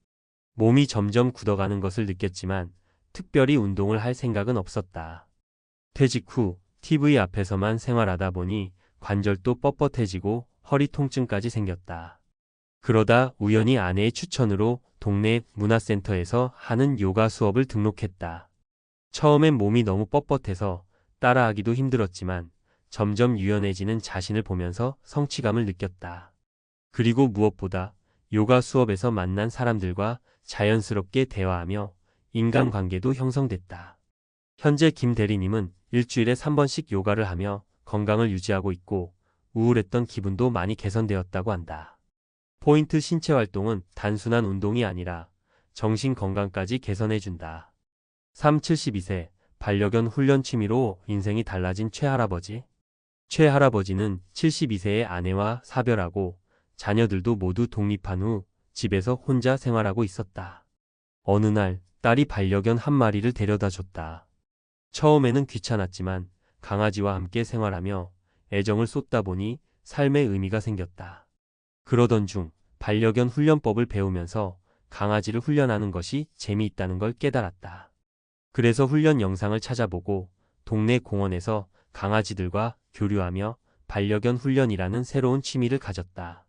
몸이 점점 굳어가는 것을 느꼈지만 특별히 운동을 할 생각은 없었다. 퇴직 후 TV 앞에서만 생활하다 보니 관절도 뻣뻣해지고 허리 통증까지 생겼다. 그러다 우연히 아내의 추천으로 동네 문화센터에서 하는 요가 수업을 등록했다. 처음엔 몸이 너무 뻣뻣해서 따라하기도 힘들었지만 점점 유연해지는 자신을 보면서 성취감을 느꼈다. 그리고 무엇보다 요가 수업에서 만난 사람들과 자연스럽게 대화하며 인간관계도 형성됐다. 현재 김 대리님은 일주일에 3번씩 요가를 하며 건강을 유지하고 있고 우울했던 기분도 많이 개선되었다고 한다. 포인트 신체 활동은 단순한 운동이 아니라 정신 건강까지 개선해준다. 72세 반려견 훈련 취미로 인생이 달라진 최할아버지. 최할아버지는 72세의 아내와 사별하고 자녀들도 모두 독립한 후 집에서 혼자 생활하고 있었다. 어느 날 딸이 반려견 한 마리를 데려다 줬다. 처음에는 귀찮았지만 강아지와 함께 생활하며 애정을 쏟다 보니 삶의 의미가 생겼다. 그러던 중 반려견 훈련법을 배우면서 강아지를 훈련하는 것이 재미있다는 걸 깨달았다. 그래서 훈련 영상을 찾아보고 동네 공원에서 강아지들과 교류하며 반려견 훈련이라는 새로운 취미를 가졌다.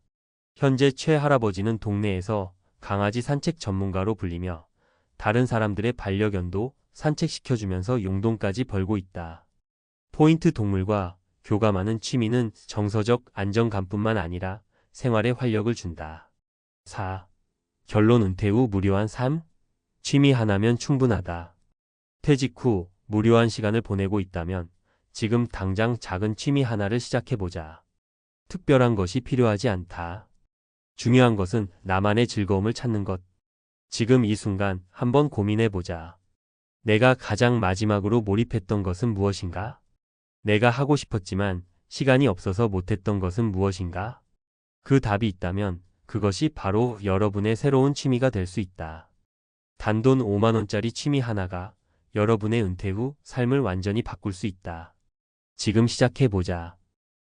현재 최 할아버지는 동네에서 강아지 산책 전문가로 불리며 다른 사람들의 반려견도 산책시켜주면서 용돈까지 벌고 있다. 포인트 동물과 교감하는 취미는 정서적 안정감뿐만 아니라 생활에 활력을 준다. 4. 결론 은퇴 후 무료한 삶? 취미 하나면 충분하다. 퇴직 후 무료한 시간을 보내고 있다면 지금 당장 작은 취미 하나를 시작해보자. 특별한 것이 필요하지 않다. 중요한 것은 나만의 즐거움을 찾는 것. 지금 이 순간 한번 고민해보자. 내가 가장 마지막으로 몰입했던 것은 무엇인가? 내가 하고 싶었지만 시간이 없어서 못했던 것은 무엇인가? 그 답이 있다면 그것이 바로 여러분의 새로운 취미가 될 수 있다. 단돈 5만원짜리 취미 하나가 여러분의 은퇴 후 삶을 완전히 바꿀 수 있다. 지금 시작해보자.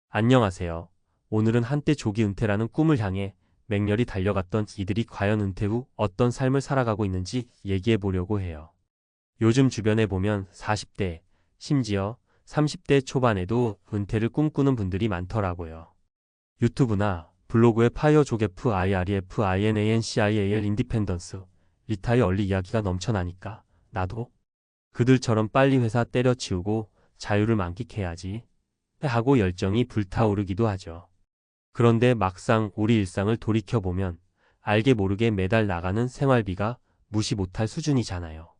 안녕하세요. 오늘은 한때 조기 은퇴라는 꿈을 향해 맹렬히 달려갔던 이들이 과연 은퇴 후 어떤 삶을 살아가고 있는지 얘기해보려고 해요. 요즘 주변에 보면 40대, 심지어 30대 초반에도 은퇴를 꿈꾸는 분들이 많더라고요. 유튜브나 블로그에 파이어 조게프 IREF INANCIAL 인디펜던스 리타이어 얼리 이야기가 넘쳐나니까 나도 그들처럼 빨리 회사 때려치우고 자유를 만끽해야지 하고 열정이 불타오르기도 하죠. 그런데 막상 우리 일상을 돌이켜보면 알게 모르게 매달 나가는 생활비가 무시 못할 수준이잖아요.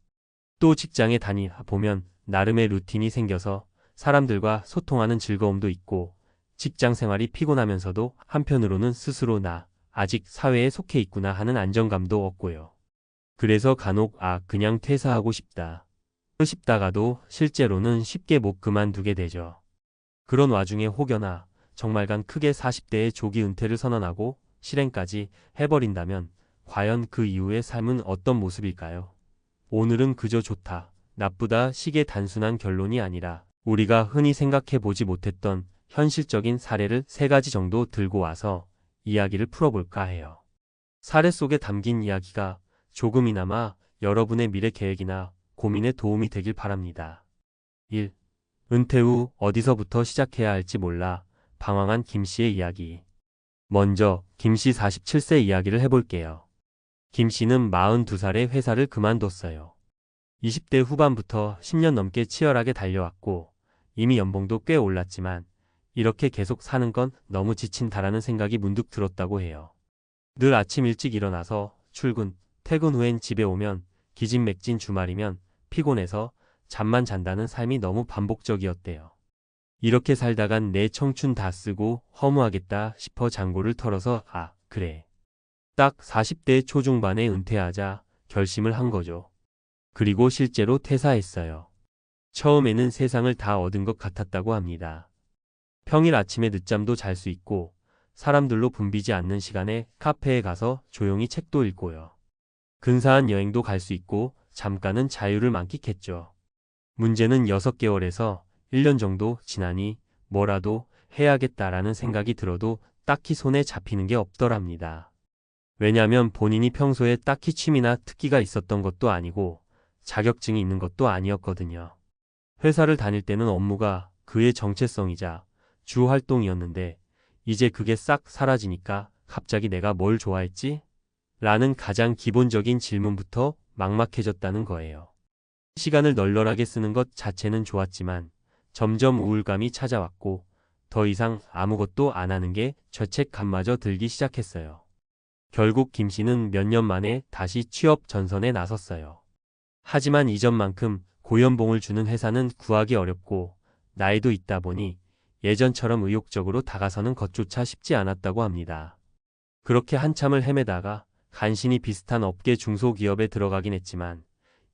또 직장에 다니다 보면 나름의 루틴이 생겨서 사람들과 소통하는 즐거움도 있고 직장 생활이 피곤하면서도 한편으로는 스스로 나 아직 사회에 속해 있구나 하는 안정감도 얻고요. 그래서 간혹 그냥 퇴사하고 싶다가도 실제로는 쉽게 못 그만두게 되죠. 그런 와중에 혹여나 정말간 크게 40대의 조기 은퇴를 선언하고 실행까지 해버린다면 과연 그 이후의 삶은 어떤 모습일까요? 오늘은 그저 좋다, 나쁘다 식의 단순한 결론이 아니라 우리가 흔히 생각해 보지 못했던 현실적인 사례를 3가지 정도 들고 와서 이야기를 풀어볼까 해요. 사례 속에 담긴 이야기가 조금이나마 여러분의 미래 계획이나 고민에 도움이 되길 바랍니다. 1. 은퇴 후 어디서부터 시작해야 할지 몰라 방황한 김씨의 이야기. 먼저 김씨 47세 이야기를 해볼게요. 김씨는 42살에 회사를 그만뒀어요. 20대 후반부터 10년 넘게 치열하게 달려왔고 이미 연봉도 꽤 올랐지만 이렇게 계속 사는 건 너무 지친다라는 생각이 문득 들었다고 해요. 늘 아침 일찍 일어나서 출근, 퇴근 후엔 집에 오면 기진맥진 주말이면 피곤해서 잠만 잔다는 삶이 너무 반복적이었대요. 이렇게 살다간 내 청춘 다 쓰고 허무하겠다 싶어 잔고를 털어서 그래. 딱 40대 초중반에 은퇴하자 결심을 한 거죠. 그리고 실제로 퇴사했어요. 처음에는 세상을 다 얻은 것 같았다고 합니다. 평일 아침에 늦잠도 잘 수 있고 사람들로 붐비지 않는 시간에 카페에 가서 조용히 책도 읽고요. 근사한 여행도 갈 수 있고 잠깐은 자유를 만끽했죠. 문제는 6개월에서 1년 정도 지나니 뭐라도 해야겠다라는 생각이 들어도 딱히 손에 잡히는 게 없더랍니다. 왜냐하면 본인이 평소에 딱히 취미나 특기가 있었던 것도 아니고 자격증이 있는 것도 아니었거든요. 회사를 다닐 때는 업무가 그의 정체성이자 주 활동이었는데 이제 그게 싹 사라지니까 갑자기 내가 뭘 좋아했지? 라는 가장 기본적인 질문부터 막막해졌다는 거예요. 시간을 널널하게 쓰는 것 자체는 좋았지만 점점 우울감이 찾아왔고 더 이상 아무것도 안 하는 게 죄책감마저 들기 시작했어요. 결국 김 씨는 몇 년 만에 다시 취업 전선에 나섰어요. 하지만 이전만큼 고연봉을 주는 회사는 구하기 어렵고 나이도 있다 보니 예전처럼 의욕적으로 다가서는 것조차 쉽지 않았다고 합니다. 그렇게 한참을 헤매다가 간신히 비슷한 업계 중소기업에 들어가긴 했지만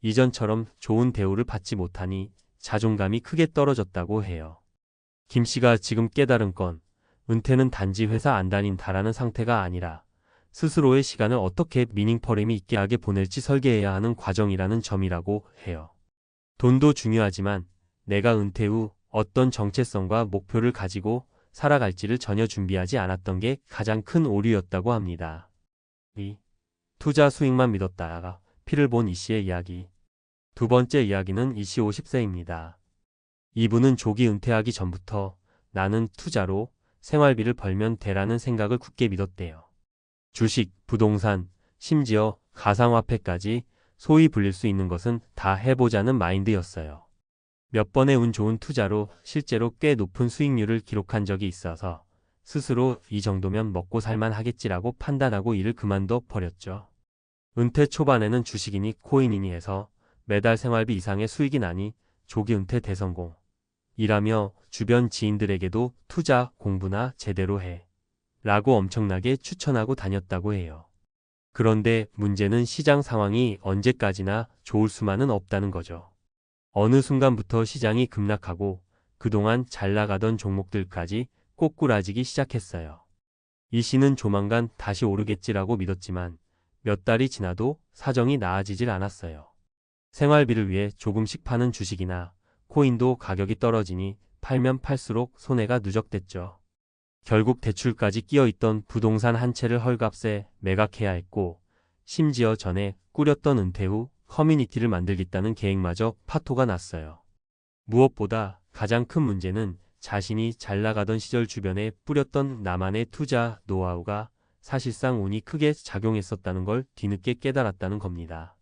이전처럼 좋은 대우를 받지 못하니 자존감이 크게 떨어졌다고 해요. 김 씨가 지금 깨달은 건 은퇴는 단지 회사 안 다닌다라는 상태가 아니라 스스로의 시간을 어떻게 미닝퍼렘이 있게 하게 보낼지 설계해야 하는 과정이라는 점이라고 해요. 돈도 중요하지만 내가 은퇴 후 어떤 정체성과 목표를 가지고 살아갈지를 전혀 준비하지 않았던 게 가장 큰 오류였다고 합니다. 투자 수익만 믿었다가 피를 본 이 씨의 이야기. 두 번째 이야기는 이 씨 50세입니다. 이분은 조기 은퇴하기 전부터 나는 투자로 생활비를 벌면 되라는 생각을 굳게 믿었대요. 주식, 부동산, 심지어 가상화폐까지 소위 불릴 수 있는 것은 다 해보자는 마인드였어요. 몇 번의 운 좋은 투자로 실제로 꽤 높은 수익률을 기록한 적이 있어서 스스로 이 정도면 먹고 살만 하겠지라고 판단하고 일을 그만둬 버렸죠. 은퇴 초반에는 주식이니 코인이니 해서 매달 생활비 이상의 수익이 나니 조기 은퇴 대성공. 이라며 주변 지인들에게도 투자 공부나 제대로 해. 라고 엄청나게 추천하고 다녔다고 해요. 그런데 문제는 시장 상황이 언제까지나 좋을 수만은 없다는 거죠. 어느 순간부터 시장이 급락하고 그동안 잘 나가던 종목들까지 꼬꾸라지기 시작했어요. 이 씨는 조만간 다시 오르겠지라고 믿었지만 몇 달이 지나도 사정이 나아지질 않았어요. 생활비를 위해 조금씩 파는 주식이나 코인도 가격이 떨어지니 팔면 팔수록 손해가 누적됐죠. 결국 대출까지 끼어있던 부동산 한 채를 헐값에 매각해야 했고 심지어 전에 꾸렸던 은퇴 후 커뮤니티를 만들겠다는 계획마저 파토가 났어요. 무엇보다 가장 큰 문제는 자신이 잘 나가던 시절 주변에 뿌렸던 나만의 투자 노하우가 사실상 운이 크게 작용했었다는 걸 뒤늦게 깨달았다는 겁니다.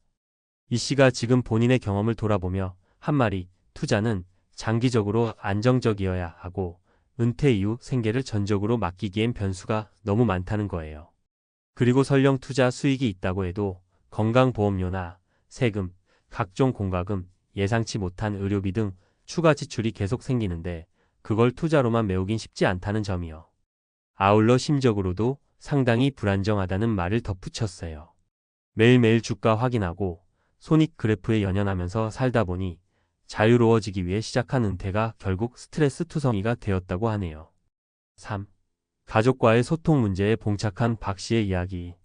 이 씨가 지금 본인의 경험을 돌아보며 한 말이 투자는 장기적으로 안정적이어야 하고 은퇴 이후 생계를 전적으로 맡기기엔 변수가 너무 많다는 거예요. 그리고 설령 투자 수익이 있다고 해도 건강보험료나 세금, 각종 공과금, 예상치 못한 의료비 등 추가 지출이 계속 생기는데 그걸 투자로만 메우긴 쉽지 않다는 점이요. 아울러 심적으로도 상당히 불안정하다는 말을 덧붙였어요. 매일매일 주가 확인하고 손익 그래프에 연연하면서 살다 보니 자유로워지기 위해 시작한 은퇴가 결국 스트레스 투성이가 되었다고 하네요. 3. 가족과의 소통 문제에 봉착한 박 씨의 이야기.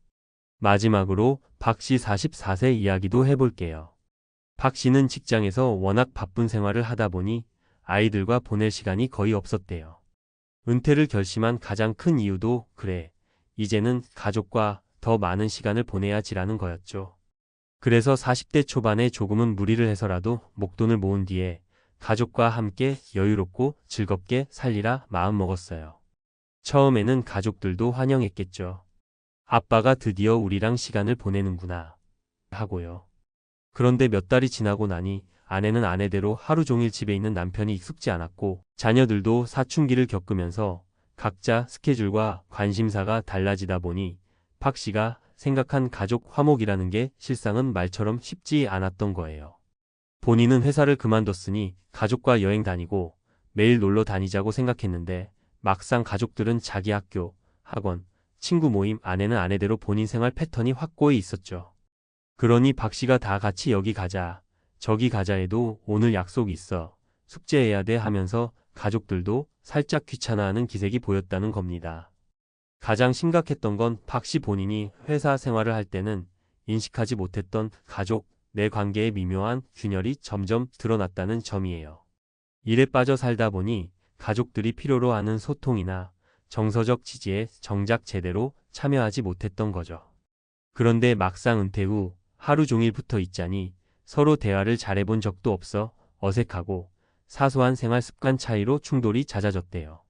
마지막으로 박 씨 44세 이야기도 해볼게요. 박 씨는 직장에서 워낙 바쁜 생활을 하다 보니 아이들과 보낼 시간이 거의 없었대요. 은퇴를 결심한 가장 큰 이유도 그래, 이제는 가족과 더 많은 시간을 보내야지라는 거였죠. 그래서 40대 초반에 조금은 무리를 해서라도 목돈을 모은 뒤에 가족과 함께 여유롭고 즐겁게 살리라 마음먹었어요. 처음에는 가족들도 환영했겠죠. 아빠가 드디어 우리랑 시간을 보내는구나 하고요. 그런데 몇 달이 지나고 나니 아내는 아내대로 하루 종일 집에 있는 남편이 익숙지 않았고 자녀들도 사춘기를 겪으면서 각자 스케줄과 관심사가 달라지다 보니 박 씨가 생각한 가족 화목이라는 게 실상은 말처럼 쉽지 않았던 거예요. 본인은 회사를 그만뒀으니 가족과 여행 다니고 매일 놀러 다니자고 생각했는데 막상 가족들은 자기 학교, 학원, 친구 모임, 아내는 아내대로 본인 생활 패턴이 확고히 있었죠. 그러니 박 씨가 다 같이 여기 가자, 저기 가자 해도 오늘 약속 있어, 숙제해야 돼 하면서 가족들도 살짝 귀찮아하는 기색이 보였다는 겁니다. 가장 심각했던 건 박 씨 본인이 회사 생활을 할 때는 인식하지 못했던 가족 내 관계의 미묘한 균열이 점점 드러났다는 점이에요. 일에 빠져 살다 보니 가족들이 필요로 하는 소통이나 정서적 지지에 정작 제대로 참여하지 못했던 거죠. 그런데 막상 은퇴 후 하루 종일 붙어 있자니 서로 대화를 잘해본 적도 없어 어색하고 사소한 생활 습관 차이로 충돌이 잦아졌대요.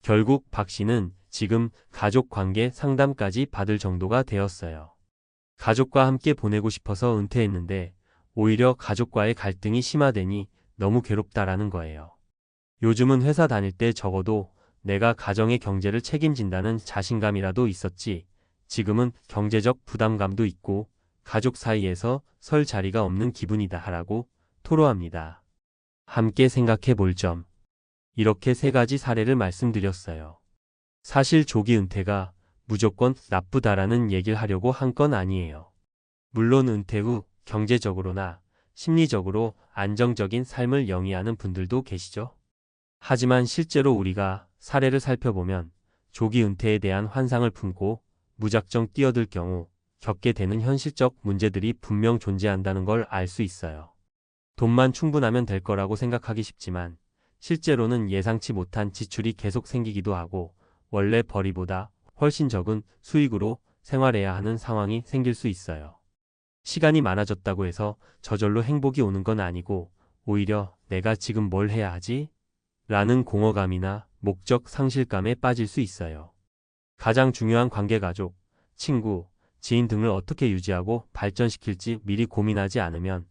결국 박 씨는 지금 가족 관계 상담까지 받을 정도가 되었어요. 가족과 함께 보내고 싶어서 은퇴했는데 오히려 가족과의 갈등이 심화되니 너무 괴롭다라는 거예요. 요즘은 회사 다닐 때 적어도 내가 가정의 경제를 책임진다는 자신감이라도 있었지, 지금은 경제적 부담감도 있고 가족 사이에서 설 자리가 없는 기분이다 라고 토로합니다. 함께 생각해 볼 점. 이렇게 3가지 사례를 말씀드렸어요. 사실 조기 은퇴가 무조건 나쁘다라는 얘기를 하려고 한 건 아니에요. 물론 은퇴 후 경제적으로나 심리적으로 안정적인 삶을 영위하는 분들도 계시죠. 하지만 실제로 우리가 사례를 살펴보면 조기 은퇴에 대한 환상을 품고 무작정 뛰어들 경우 겪게 되는 현실적 문제들이 분명 존재한다는 걸 알 수 있어요. 돈만 충분하면 될 거라고 생각하기 쉽지만 실제로는 예상치 못한 지출이 계속 생기기도 하고 원래 벌이보다 훨씬 적은 수익으로 생활해야 하는 상황이 생길 수 있어요. 시간이 많아졌다고 해서 저절로 행복이 오는 건 아니고 오히려 내가 지금 뭘 해야 하지? 라는 공허감이나 목적 상실감에 빠질 수 있어요. 가장 중요한 관계 가족, 친구, 지인 등을 어떻게 유지하고 발전시킬지 미리 고민하지 않으면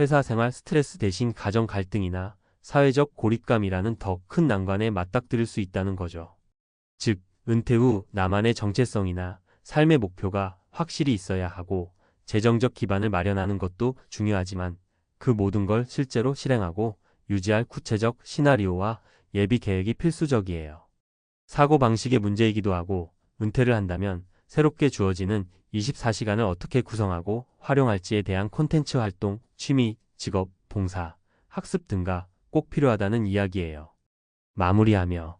회사 생활 스트레스 대신 가정 갈등이나 사회적 고립감이라는 더 큰 난관에 맞닥뜨릴 수 있다는 거죠. 즉, 은퇴 후 나만의 정체성이나 삶의 목표가 확실히 있어야 하고 재정적 기반을 마련하는 것도 중요하지만 그 모든 걸 실제로 실행하고 유지할 구체적 시나리오와 예비 계획이 필수적이에요. 사고방식의 문제이기도 하고 은퇴를 한다면 새롭게 주어지는 24시간을 어떻게 구성하고 활용할지에 대한 콘텐츠 활동, 취미, 직업, 봉사, 학습 등가 꼭 필요하다는 이야기예요. 마무리하며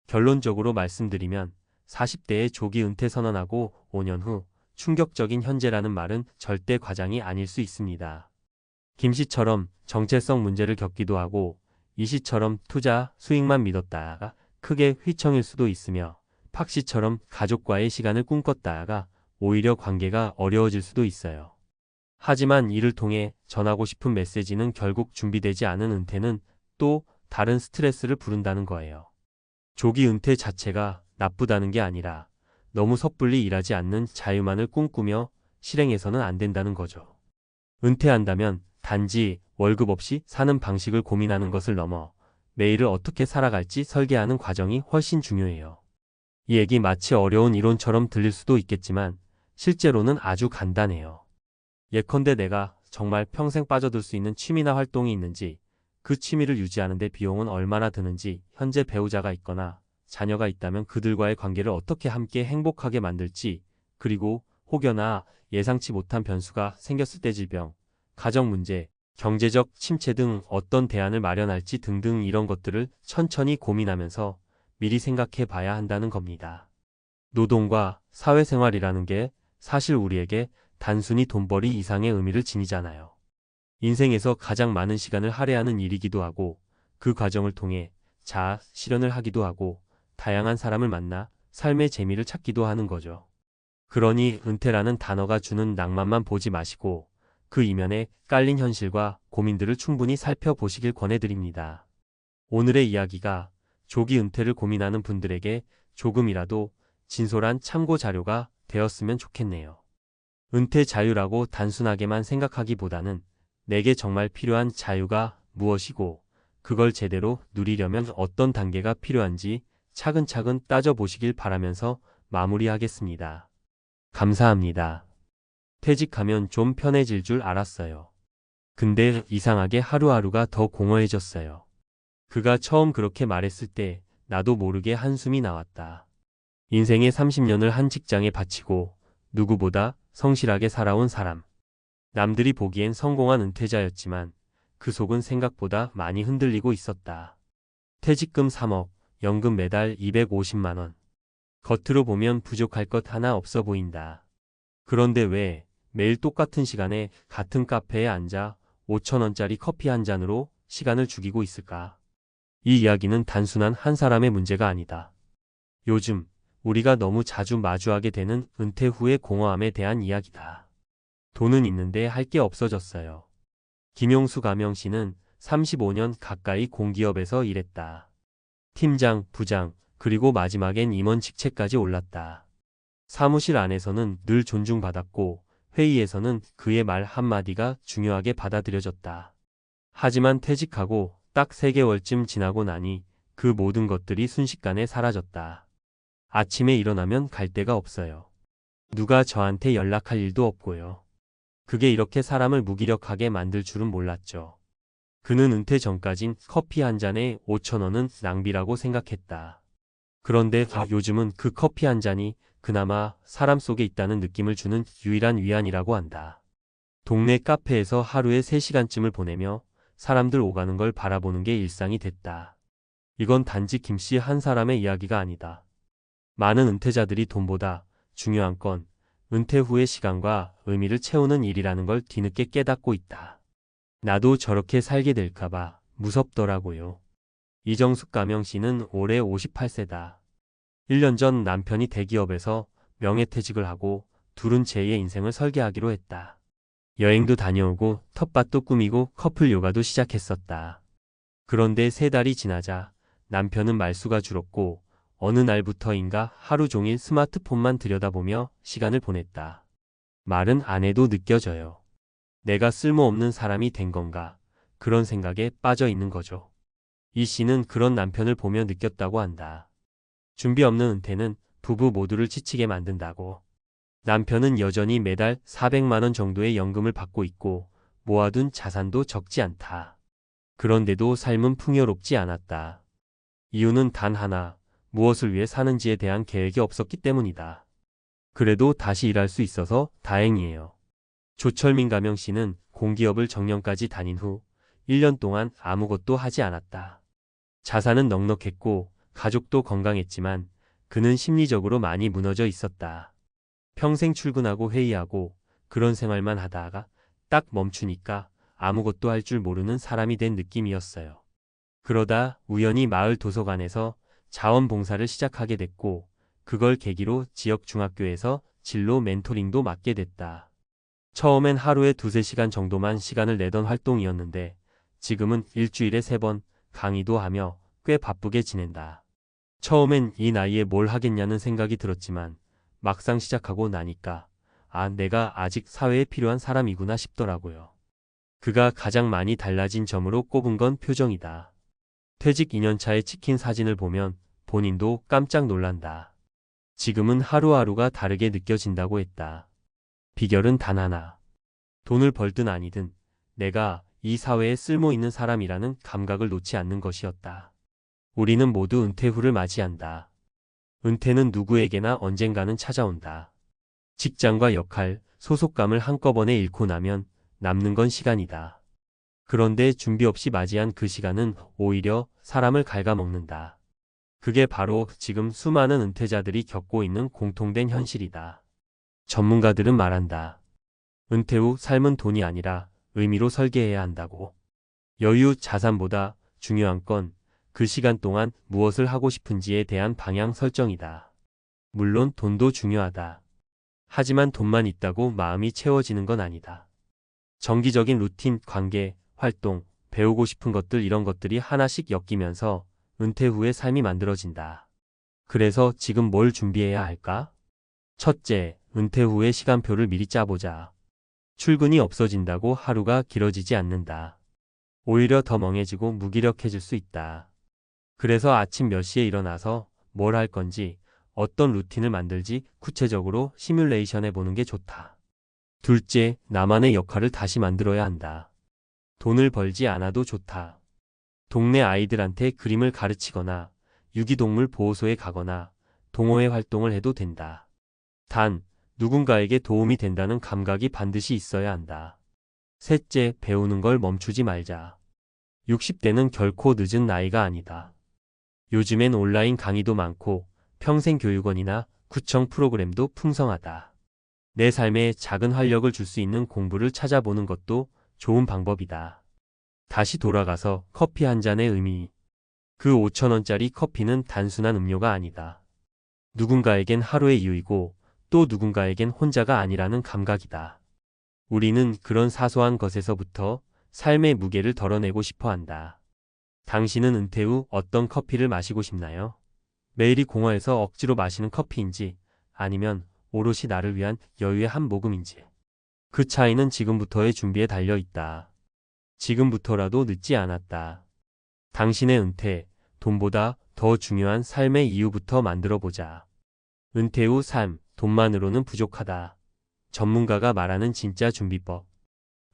결론적으로 말씀드리면 40대에 조기 은퇴 선언하고 5년 후 충격적인 현재라는 말은 절대 과장이 아닐 수 있습니다. 김 씨처럼 정체성 문제를 겪기도 하고 이 씨처럼 투자, 수익만 믿었다가 크게 휘청일 수도 있으며 박 씨처럼 가족과의 시간을 꿈꿨다가 오히려 관계가 어려워질 수도 있어요. 하지만 이를 통해 전하고 싶은 메시지는 결국 준비되지 않은 은퇴는 또 다른 스트레스를 부른다는 거예요. 조기 은퇴 자체가 나쁘다는 게 아니라 너무 섣불리 일하지 않는 자유만을 꿈꾸며 실행해서는 안 된다는 거죠. 은퇴한다면 단지 월급 없이 사는 방식을 고민하는 것을 넘어 내일을 어떻게 살아갈지 설계하는 과정이 훨씬 중요해요. 이 얘기 마치 어려운 이론처럼 들릴 수도 있겠지만 실제로는 아주 간단해요. 예컨대 내가 정말 평생 빠져들 수 있는 취미나 활동이 있는지, 그 취미를 유지하는 데 비용은 얼마나 드는지, 현재 배우자가 있거나 자녀가 있다면 그들과의 관계를 어떻게 함께 행복하게 만들지, 그리고 혹여나 예상치 못한 변수가 생겼을 때 질병, 가정 문제, 경제적 침체 등 어떤 대안을 마련할지 등등 이런 것들을 천천히 고민하면서 미리 생각해 봐야 한다는 겁니다. 노동과 사회생활이라는 게 사실 우리에게 단순히 돈벌이 이상의 의미를 지니잖아요. 인생에서 가장 많은 시간을 할애하는 일이기도 하고 그 과정을 통해 자아 실현을 하기도 하고 다양한 사람을 만나 삶의 재미를 찾기도 하는 거죠. 그러니 은퇴라는 단어가 주는 낭만만 보지 마시고 그 이면에 깔린 현실과 고민들을 충분히 살펴보시길 권해드립니다. 오늘의 이야기가 조기 은퇴를 고민하는 분들에게 조금이라도 진솔한 참고 자료가 되었으면 좋겠네요. 은퇴 자유라고 단순하게만 생각하기보다는 내게 정말 필요한 자유가 무엇이고 그걸 제대로 누리려면 어떤 단계가 필요한지 차근차근 따져보시길 바라면서 마무리하겠습니다. 감사합니다. 퇴직하면 좀 편해질 줄 알았어요. 근데 이상하게 하루하루가 더 공허해졌어요. 그가 처음 그렇게 말했을 때 나도 모르게 한숨이 나왔다. 인생의 30년을 한 직장에 바치고 누구보다 성실하게 살아온 사람. 남들이 보기엔 성공한 은퇴자였지만 그 속은 생각보다 많이 흔들리고 있었다. 퇴직금 3억, 연금 매달 250만 원. 겉으로 보면 부족할 것 하나 없어 보인다. 그런데 왜 매일 똑같은 시간에 같은 카페에 앉아 5,000원짜리 커피 한 잔으로 시간을 죽이고 있을까? 이 이야기는 단순한 한 사람의 문제가 아니다. 요즘 우리가 너무 자주 마주하게 되는 은퇴 후의 공허함에 대한 이야기다. 돈은 있는데 할 게 없어졌어요. 김용수 가명 씨는 35년 가까이 공기업에서 일했다. 팀장, 부장, 그리고 마지막엔 임원 직책까지 올랐다. 사무실 안에서는 늘 존중받았고 회의에서는 그의 말 한마디가 중요하게 받아들여졌다. 하지만 퇴직하고 딱 3개월쯤 지나고 나니 그 모든 것들이 순식간에 사라졌다. 아침에 일어나면 갈 데가 없어요. 누가 저한테 연락할 일도 없고요. 그게 이렇게 사람을 무기력하게 만들 줄은 몰랐죠. 그는 은퇴 전까진 커피 한 잔에 5,000원은 낭비라고 생각했다. 그런데 요즘은 그 커피 한 잔이 그나마 사람 속에 있다는 느낌을 주는 유일한 위안이라고 한다. 동네 카페에서 하루에 3시간쯤을 보내며 사람들 오가는 걸 바라보는 게 일상이 됐다. 이건 단지 김씨 한 사람의 이야기가 아니다. 많은 은퇴자들이 돈보다 중요한 건 은퇴 후의 시간과 의미를 채우는 일이라는 걸 뒤늦게 깨닫고 있다. 나도 저렇게 살게 될까봐 무섭더라고요. 이정숙 가명 씨는 올해 58세다. 1년 전 남편이 대기업에서 명예퇴직을 하고 둘은 제2의 인생을 설계하기로 했다. 여행도 다녀오고 텃밭도 꾸미고 커플 요가도 시작했었다. 그런데 3달이 지나자 남편은 말수가 줄었고 어느 날부터인가 하루 종일 스마트폰만 들여다보며 시간을 보냈다. 말은 안 해도 느껴져요. 내가 쓸모없는 사람이 된 건가? 그런 생각에 빠져 있는 거죠. 이 씨는 그런 남편을 보며 느꼈다고 한다. 준비 없는 은퇴는 부부 모두를 지치게 만든다고. 남편은 여전히 매달 400만 원 정도의 연금을 받고 있고 모아둔 자산도 적지 않다. 그런데도 삶은 풍요롭지 않았다. 이유는 단 하나, 무엇을 위해 사는지에 대한 계획이 없었기 때문이다. 그래도 다시 일할 수 있어서 다행이에요. 조철민 가명 씨는 공기업을 정년까지 다닌 후 1년 동안 아무것도 하지 않았다. 자산은 넉넉했고 가족도 건강했지만 그는 심리적으로 많이 무너져 있었다. 평생 출근하고 회의하고 그런 생활만 하다가 딱 멈추니까 아무것도 할 줄 모르는 사람이 된 느낌이었어요. 그러다 우연히 마을 도서관에서 자원봉사를 시작하게 됐고 그걸 계기로 지역 중학교에서 진로 멘토링도 맡게 됐다. 처음엔 하루에 2~3시간 정도만 시간을 내던 활동이었는데 지금은 일주일에 3번 강의도 하며 꽤 바쁘게 지낸다. 처음엔 이 나이에 뭘 하겠냐는 생각이 들었지만 막상 시작하고 나니까 내가 아직 사회에 필요한 사람이구나 싶더라고요. 그가 가장 많이 달라진 점으로 꼽은 건 표정이다. 퇴직 2년차에 찍힌 사진을 보면 본인도 깜짝 놀란다. 지금은 하루하루가 다르게 느껴진다고 했다. 비결은 단 하나. 돈을 벌든 아니든 내가 이 사회에 쓸모 있는 사람이라는 감각을 놓지 않는 것이었다. 우리는 모두 은퇴 후를 맞이한다. 은퇴는 누구에게나 언젠가는 찾아온다. 직장과 역할, 소속감을 한꺼번에 잃고 나면 남는 건 시간이다. 그런데 준비 없이 맞이한 그 시간은 오히려 사람을 갉아먹는다. 그게 바로 지금 수많은 은퇴자들이 겪고 있는 공통된 현실이다. 전문가들은 말한다. 은퇴 후 삶은 돈이 아니라 의미로 설계해야 한다고. 여유, 자산보다 중요한 건 그 시간 동안 무엇을 하고 싶은지에 대한 방향 설정이다. 물론 돈도 중요하다. 하지만 돈만 있다고 마음이 채워지는 건 아니다. 정기적인 루틴, 관계, 활동, 배우고 싶은 것들 이런 것들이 하나씩 엮이면서 은퇴 후의 삶이 만들어진다. 그래서 지금 뭘 준비해야 할까? 첫째, 은퇴 후의 시간표를 미리 짜보자. 출근이 없어진다고 하루가 길어지지 않는다. 오히려 더 멍해지고 무기력해질 수 있다. 그래서 아침 몇 시에 일어나서 뭘 할 건지, 어떤 루틴을 만들지 구체적으로 시뮬레이션 해보는 게 좋다. 둘째, 나만의 역할을 다시 만들어야 한다. 돈을 벌지 않아도 좋다. 동네 아이들한테 그림을 가르치거나 유기동물 보호소에 가거나 동호회 활동을 해도 된다. 단, 누군가에게 도움이 된다는 감각이 반드시 있어야 한다. 셋째, 배우는 걸 멈추지 말자. 60대는 결코 늦은 나이가 아니다. 요즘엔 온라인 강의도 많고 평생교육원이나 구청 프로그램도 풍성하다. 내 삶에 작은 활력을 줄 수 있는 공부를 찾아보는 것도 좋은 방법이다. 다시 돌아가서 커피 한 잔의 의미. 그 5,000원짜리 커피는 단순한 음료가 아니다. 누군가에겐 하루의 이유이고 또 누군가에겐 혼자가 아니라는 감각이다. 우리는 그런 사소한 것에서부터 삶의 무게를 덜어내고 싶어 한다. 당신은 은퇴 후 어떤 커피를 마시고 싶나요? 매일이 공허해서 억지로 마시는 커피인지 아니면 오롯이 나를 위한 여유의 한 모금인지. 그 차이는 지금부터의 준비에 달려 있다. 지금부터라도 늦지 않았다. 당신의 은퇴, 돈보다 더 중요한 삶의 이유부터 만들어 보자. 은퇴 후 삶, 돈만으로는 부족하다. 전문가가 말하는 진짜 준비법.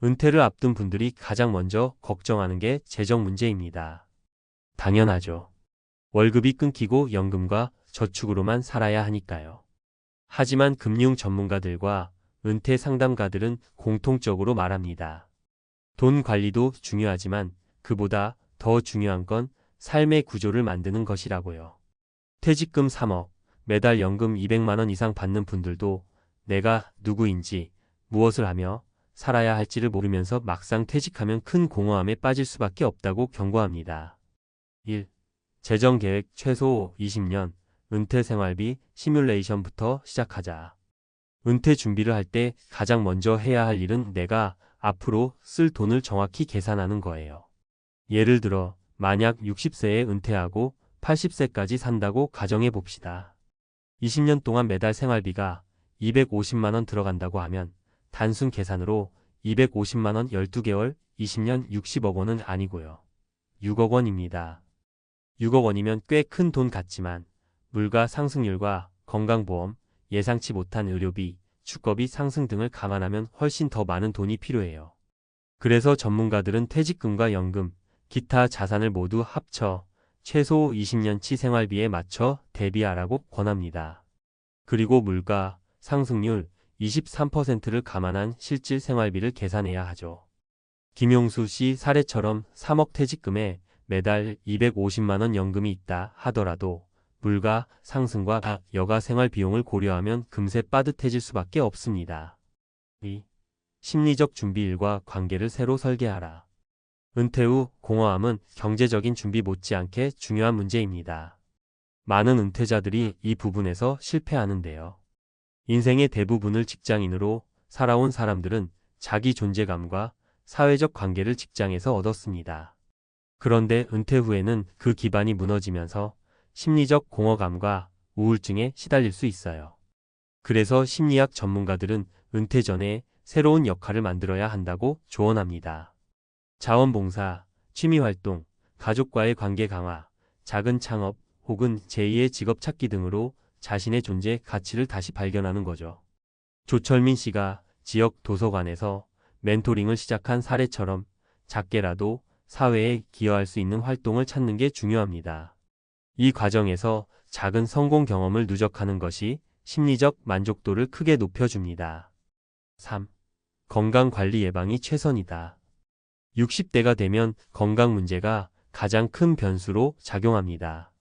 은퇴를 앞둔 분들이 가장 먼저 걱정하는 게 재정 문제입니다. 당연하죠. 월급이 끊기고 연금과 저축으로만 살아야 하니까요. 하지만 금융 전문가들과 은퇴 상담가들은 공통적으로 말합니다. 돈 관리도 중요하지만 그보다 더 중요한 건 삶의 구조를 만드는 것이라고요. 퇴직금 3억, 매달 연금 200만 원 이상 받는 분들도 내가 누구인지, 무엇을 하며 살아야 할지를 모르면서 막상 퇴직하면 큰 공허함에 빠질 수밖에 없다고 경고합니다. 1. 재정계획 최소 20년, 은퇴 생활비 시뮬레이션부터 시작하자. 은퇴 준비를 할 때 가장 먼저 해야 할 일은 내가 앞으로 쓸 돈을 정확히 계산하는 거예요. 예를 들어 만약 60세에 은퇴하고 80세까지 산다고 가정해 봅시다. 20년 동안 매달 생활비가 250만 원 들어간다고 하면 단순 계산으로 250만 원 12개월 20년 60억 원은 아니고요. 6억 원입니다. 6억 원이면 꽤 큰 돈 같지만 물가 상승률과 건강보험, 예상치 못한 의료비, 주거비 상승 등을 감안하면 훨씬 더 많은 돈이 필요해요. 그래서 전문가들은 퇴직금과 연금, 기타 자산을 모두 합쳐 최소 20년치 생활비에 맞춰 대비하라고 권합니다. 그리고 물가 상승률 23%를 감안한 실질 생활비를 계산해야 하죠. 김용수 씨 사례처럼 3억 퇴직금에 매달 250만 원 연금이 있다 하더라도 물가 상승과 여가 생활 비용을 고려하면 금세 빠듯해질 수밖에 없습니다. 2. 심리적 준비일과 관계를 새로 설계하라. 은퇴 후 공허함은 경제적인 준비 못지않게 중요한 문제입니다. 많은 은퇴자들이 이 부분에서 실패하는데요. 인생의 대부분을 직장인으로 살아온 사람들은 자기 존재감과 사회적 관계를 직장에서 얻었습니다. 그런데 은퇴 후에는 그 기반이 무너지면서 심리적 공허감과 우울증에 시달릴 수 있어요. 그래서 심리학 전문가들은 은퇴 전에 새로운 역할을 만들어야 한다고 조언합니다. 자원봉사, 취미활동, 가족과의 관계 강화, 작은 창업 혹은 제2의 직업 찾기 등으로 자신의 존재 가치를 다시 발견하는 거죠. 조철민 씨가 지역 도서관에서 멘토링을 시작한 사례처럼 작게라도 사회에 기여할 수 있는 활동을 찾는 게 중요합니다. 이 과정에서 작은 성공 경험을 누적하는 것이 심리적 만족도를 크게 높여줍니다. 3. 건강관리 예방이 최선이다. 60대가 되면 건강 문제가 가장 큰 변수로 작용합니다.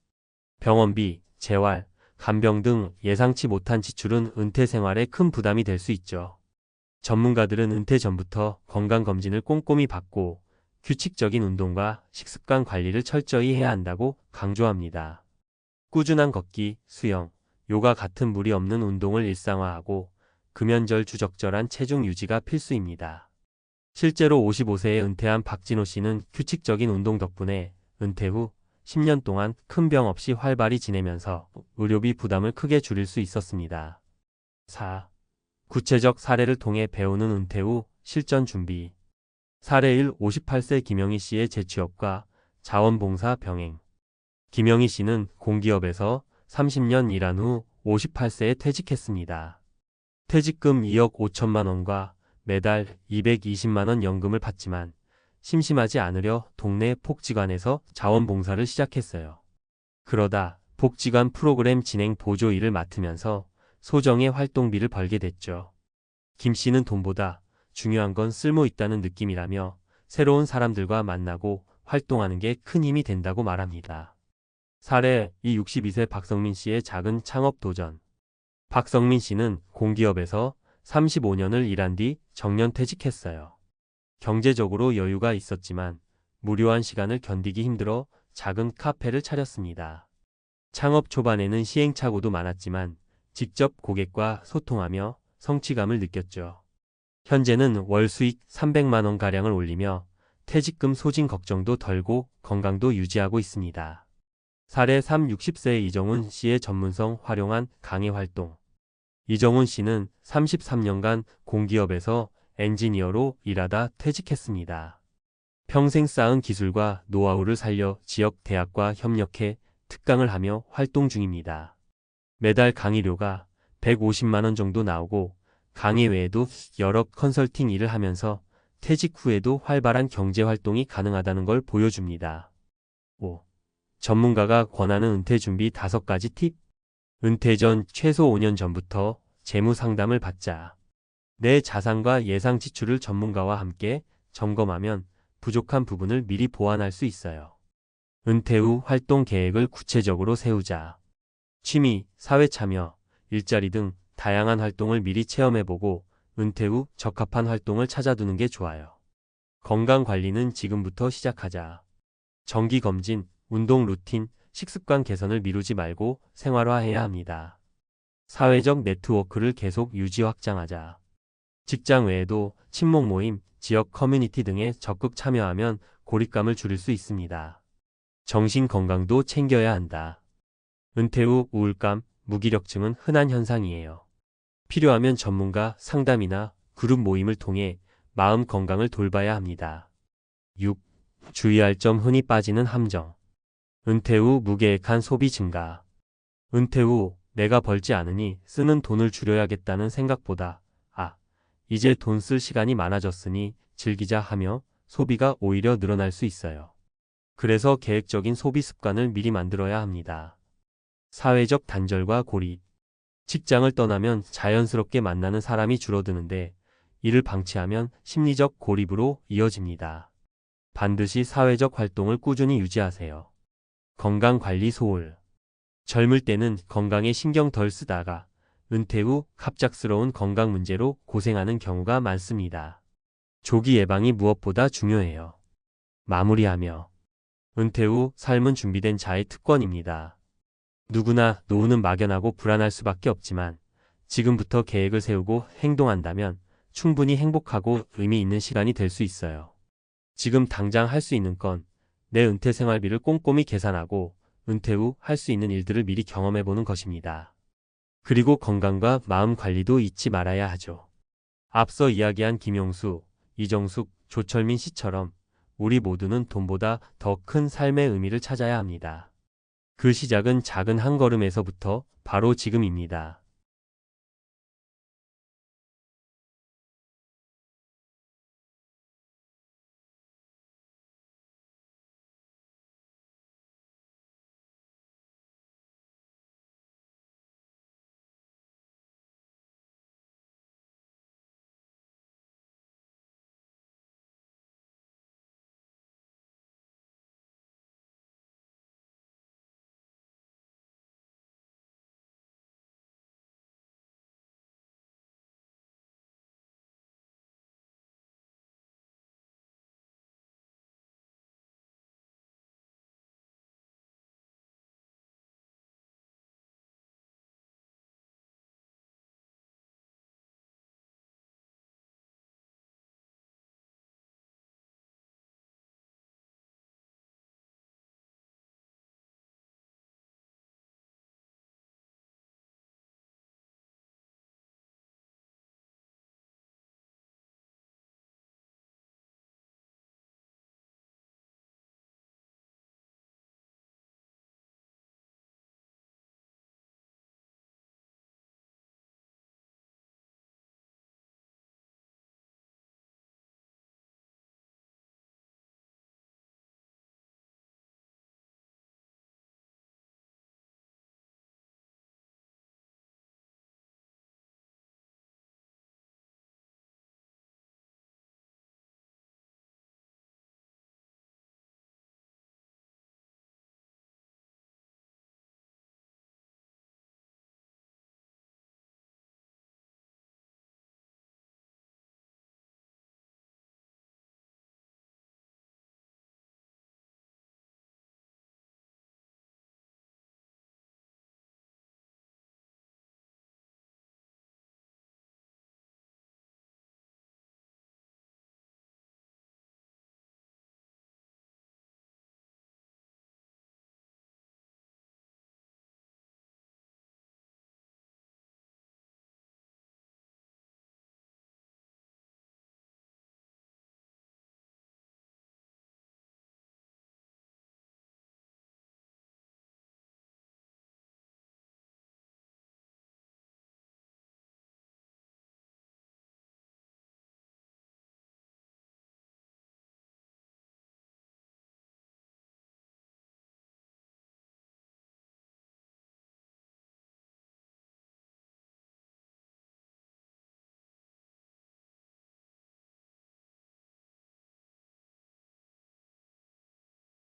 병원비, 재활, 간병 등 예상치 못한 지출은 은퇴 생활에 큰 부담이 될 수 있죠. 전문가들은 은퇴 전부터 건강검진을 꼼꼼히 받고 규칙적인 운동과 식습관 관리를 철저히 해야 한다고 강조합니다. 꾸준한 걷기, 수영, 요가 같은 무리 없는 운동을 일상화하고 금연절 주적절한 체중 유지가 필수입니다. 실제로 55세에 은퇴한 박진호 씨는 규칙적인 운동 덕분에 은퇴 후 10년 동안 큰 병 없이 활발히 지내면서 의료비 부담을 크게 줄일 수 있었습니다. 4. 구체적 사례를 통해 배우는 은퇴 후 실전 준비. 사례 1. 58세 김영희 씨의 재취업과 자원봉사 병행. 김영희 씨는 공기업에서 30년 일한 후 58세에 퇴직했습니다. 퇴직금 2억 5천만 원과 매달 220만 원 연금을 받지만 심심하지 않으려 동네 복지관에서 자원봉사를 시작했어요. 그러다 복지관 프로그램 진행 보조 일을 맡으면서 소정의 활동비를 벌게 됐죠. 김 씨는 돈보다 중요한 건 쓸모 있다는 느낌이라며 새로운 사람들과 만나고 활동하는 게 큰 힘이 된다고 말합니다. 사례 62세 박성민 씨의 작은 창업 도전. 박성민 씨는 공기업에서 35년을 일한 뒤 정년 퇴직했어요. 경제적으로 여유가 있었지만 무료한 시간을 견디기 힘들어 작은 카페를 차렸습니다. 창업 초반에는 시행착오도 많았지만 직접 고객과 소통하며 성취감을 느꼈죠. 현재는 월 수익 300만 원가량을 올리며 퇴직금 소진 걱정도 덜고 건강도 유지하고 있습니다. 사례 60세 이정훈 씨의 전문성 활용한 강의 활동. 이정훈 씨는 33년간 공기업에서 엔지니어로 일하다 퇴직했습니다. 평생 쌓은 기술과 노하우를 살려 지역 대학과 협력해 특강을 하며 활동 중입니다. 매달 강의료가 150만 원 정도 나오고 강의 외에도 여러 컨설팅 일을 하면서 퇴직 후에도 활발한 경제 활동이 가능하다는 걸 보여줍니다. 5. 전문가가 권하는 은퇴 준비 5가지 팁. 은퇴 전 최소 5년 전부터 재무 상담을 받자. 내 자산과 예상 지출을 전문가와 함께 점검하면 부족한 부분을 미리 보완할 수 있어요. 은퇴 후 활동 계획을 구체적으로 세우자. 취미, 사회 참여, 일자리 등 다양한 활동을 미리 체험해보고 은퇴 후 적합한 활동을 찾아두는 게 좋아요. 건강 관리는 지금부터 시작하자. 정기 검진, 운동 루틴, 식습관 개선을 미루지 말고 생활화해야 합니다. 사회적 네트워크를 계속 유지 확장하자. 직장 외에도 친목 모임, 지역 커뮤니티 등에 적극 참여하면 고립감을 줄일 수 있습니다. 정신 건강도 챙겨야 한다. 은퇴 후 우울감, 무기력증은 흔한 현상이에요. 필요하면 전문가 상담이나 그룹 모임을 통해 마음 건강을 돌봐야 합니다. 6. 주의할 점. 흔히 빠지는 함정. 은퇴 후 무계획한 소비 증가. 은퇴 후 내가 벌지 않으니 쓰는 돈을 줄여야겠다는 생각보다 이제 돈 쓸 시간이 많아졌으니 즐기자 하며 소비가 오히려 늘어날 수 있어요. 그래서 계획적인 소비 습관을 미리 만들어야 합니다. 사회적 단절과 고립. 직장을 떠나면 자연스럽게 만나는 사람이 줄어드는데 이를 방치하면 심리적 고립으로 이어집니다. 반드시 사회적 활동을 꾸준히 유지하세요. 건강관리 소홀. 젊을 때는 건강에 신경 덜 쓰다가 은퇴 후 갑작스러운 건강 문제로 고생하는 경우가 많습니다. 조기 예방이 무엇보다 중요해요. 마무리하며. 은퇴 후 삶은 준비된 자의 특권입니다. 누구나 노후는 막연하고 불안할 수밖에 없지만 지금부터 계획을 세우고 행동한다면 충분히 행복하고 의미 있는 시간이 될 수 있어요. 지금 당장 할 수 있는 건 내 은퇴 생활비를 꼼꼼히 계산하고 은퇴 후 할 수 있는 일들을 미리 경험해보는 것입니다. 그리고 건강과 마음 관리도 잊지 말아야 하죠. 앞서 이야기한 김용수, 이정숙, 조철민 씨처럼 우리 모두는 돈보다 더 큰 삶의 의미를 찾아야 합니다. 그 시작은 작은 한 걸음에서부터 바로 지금입니다.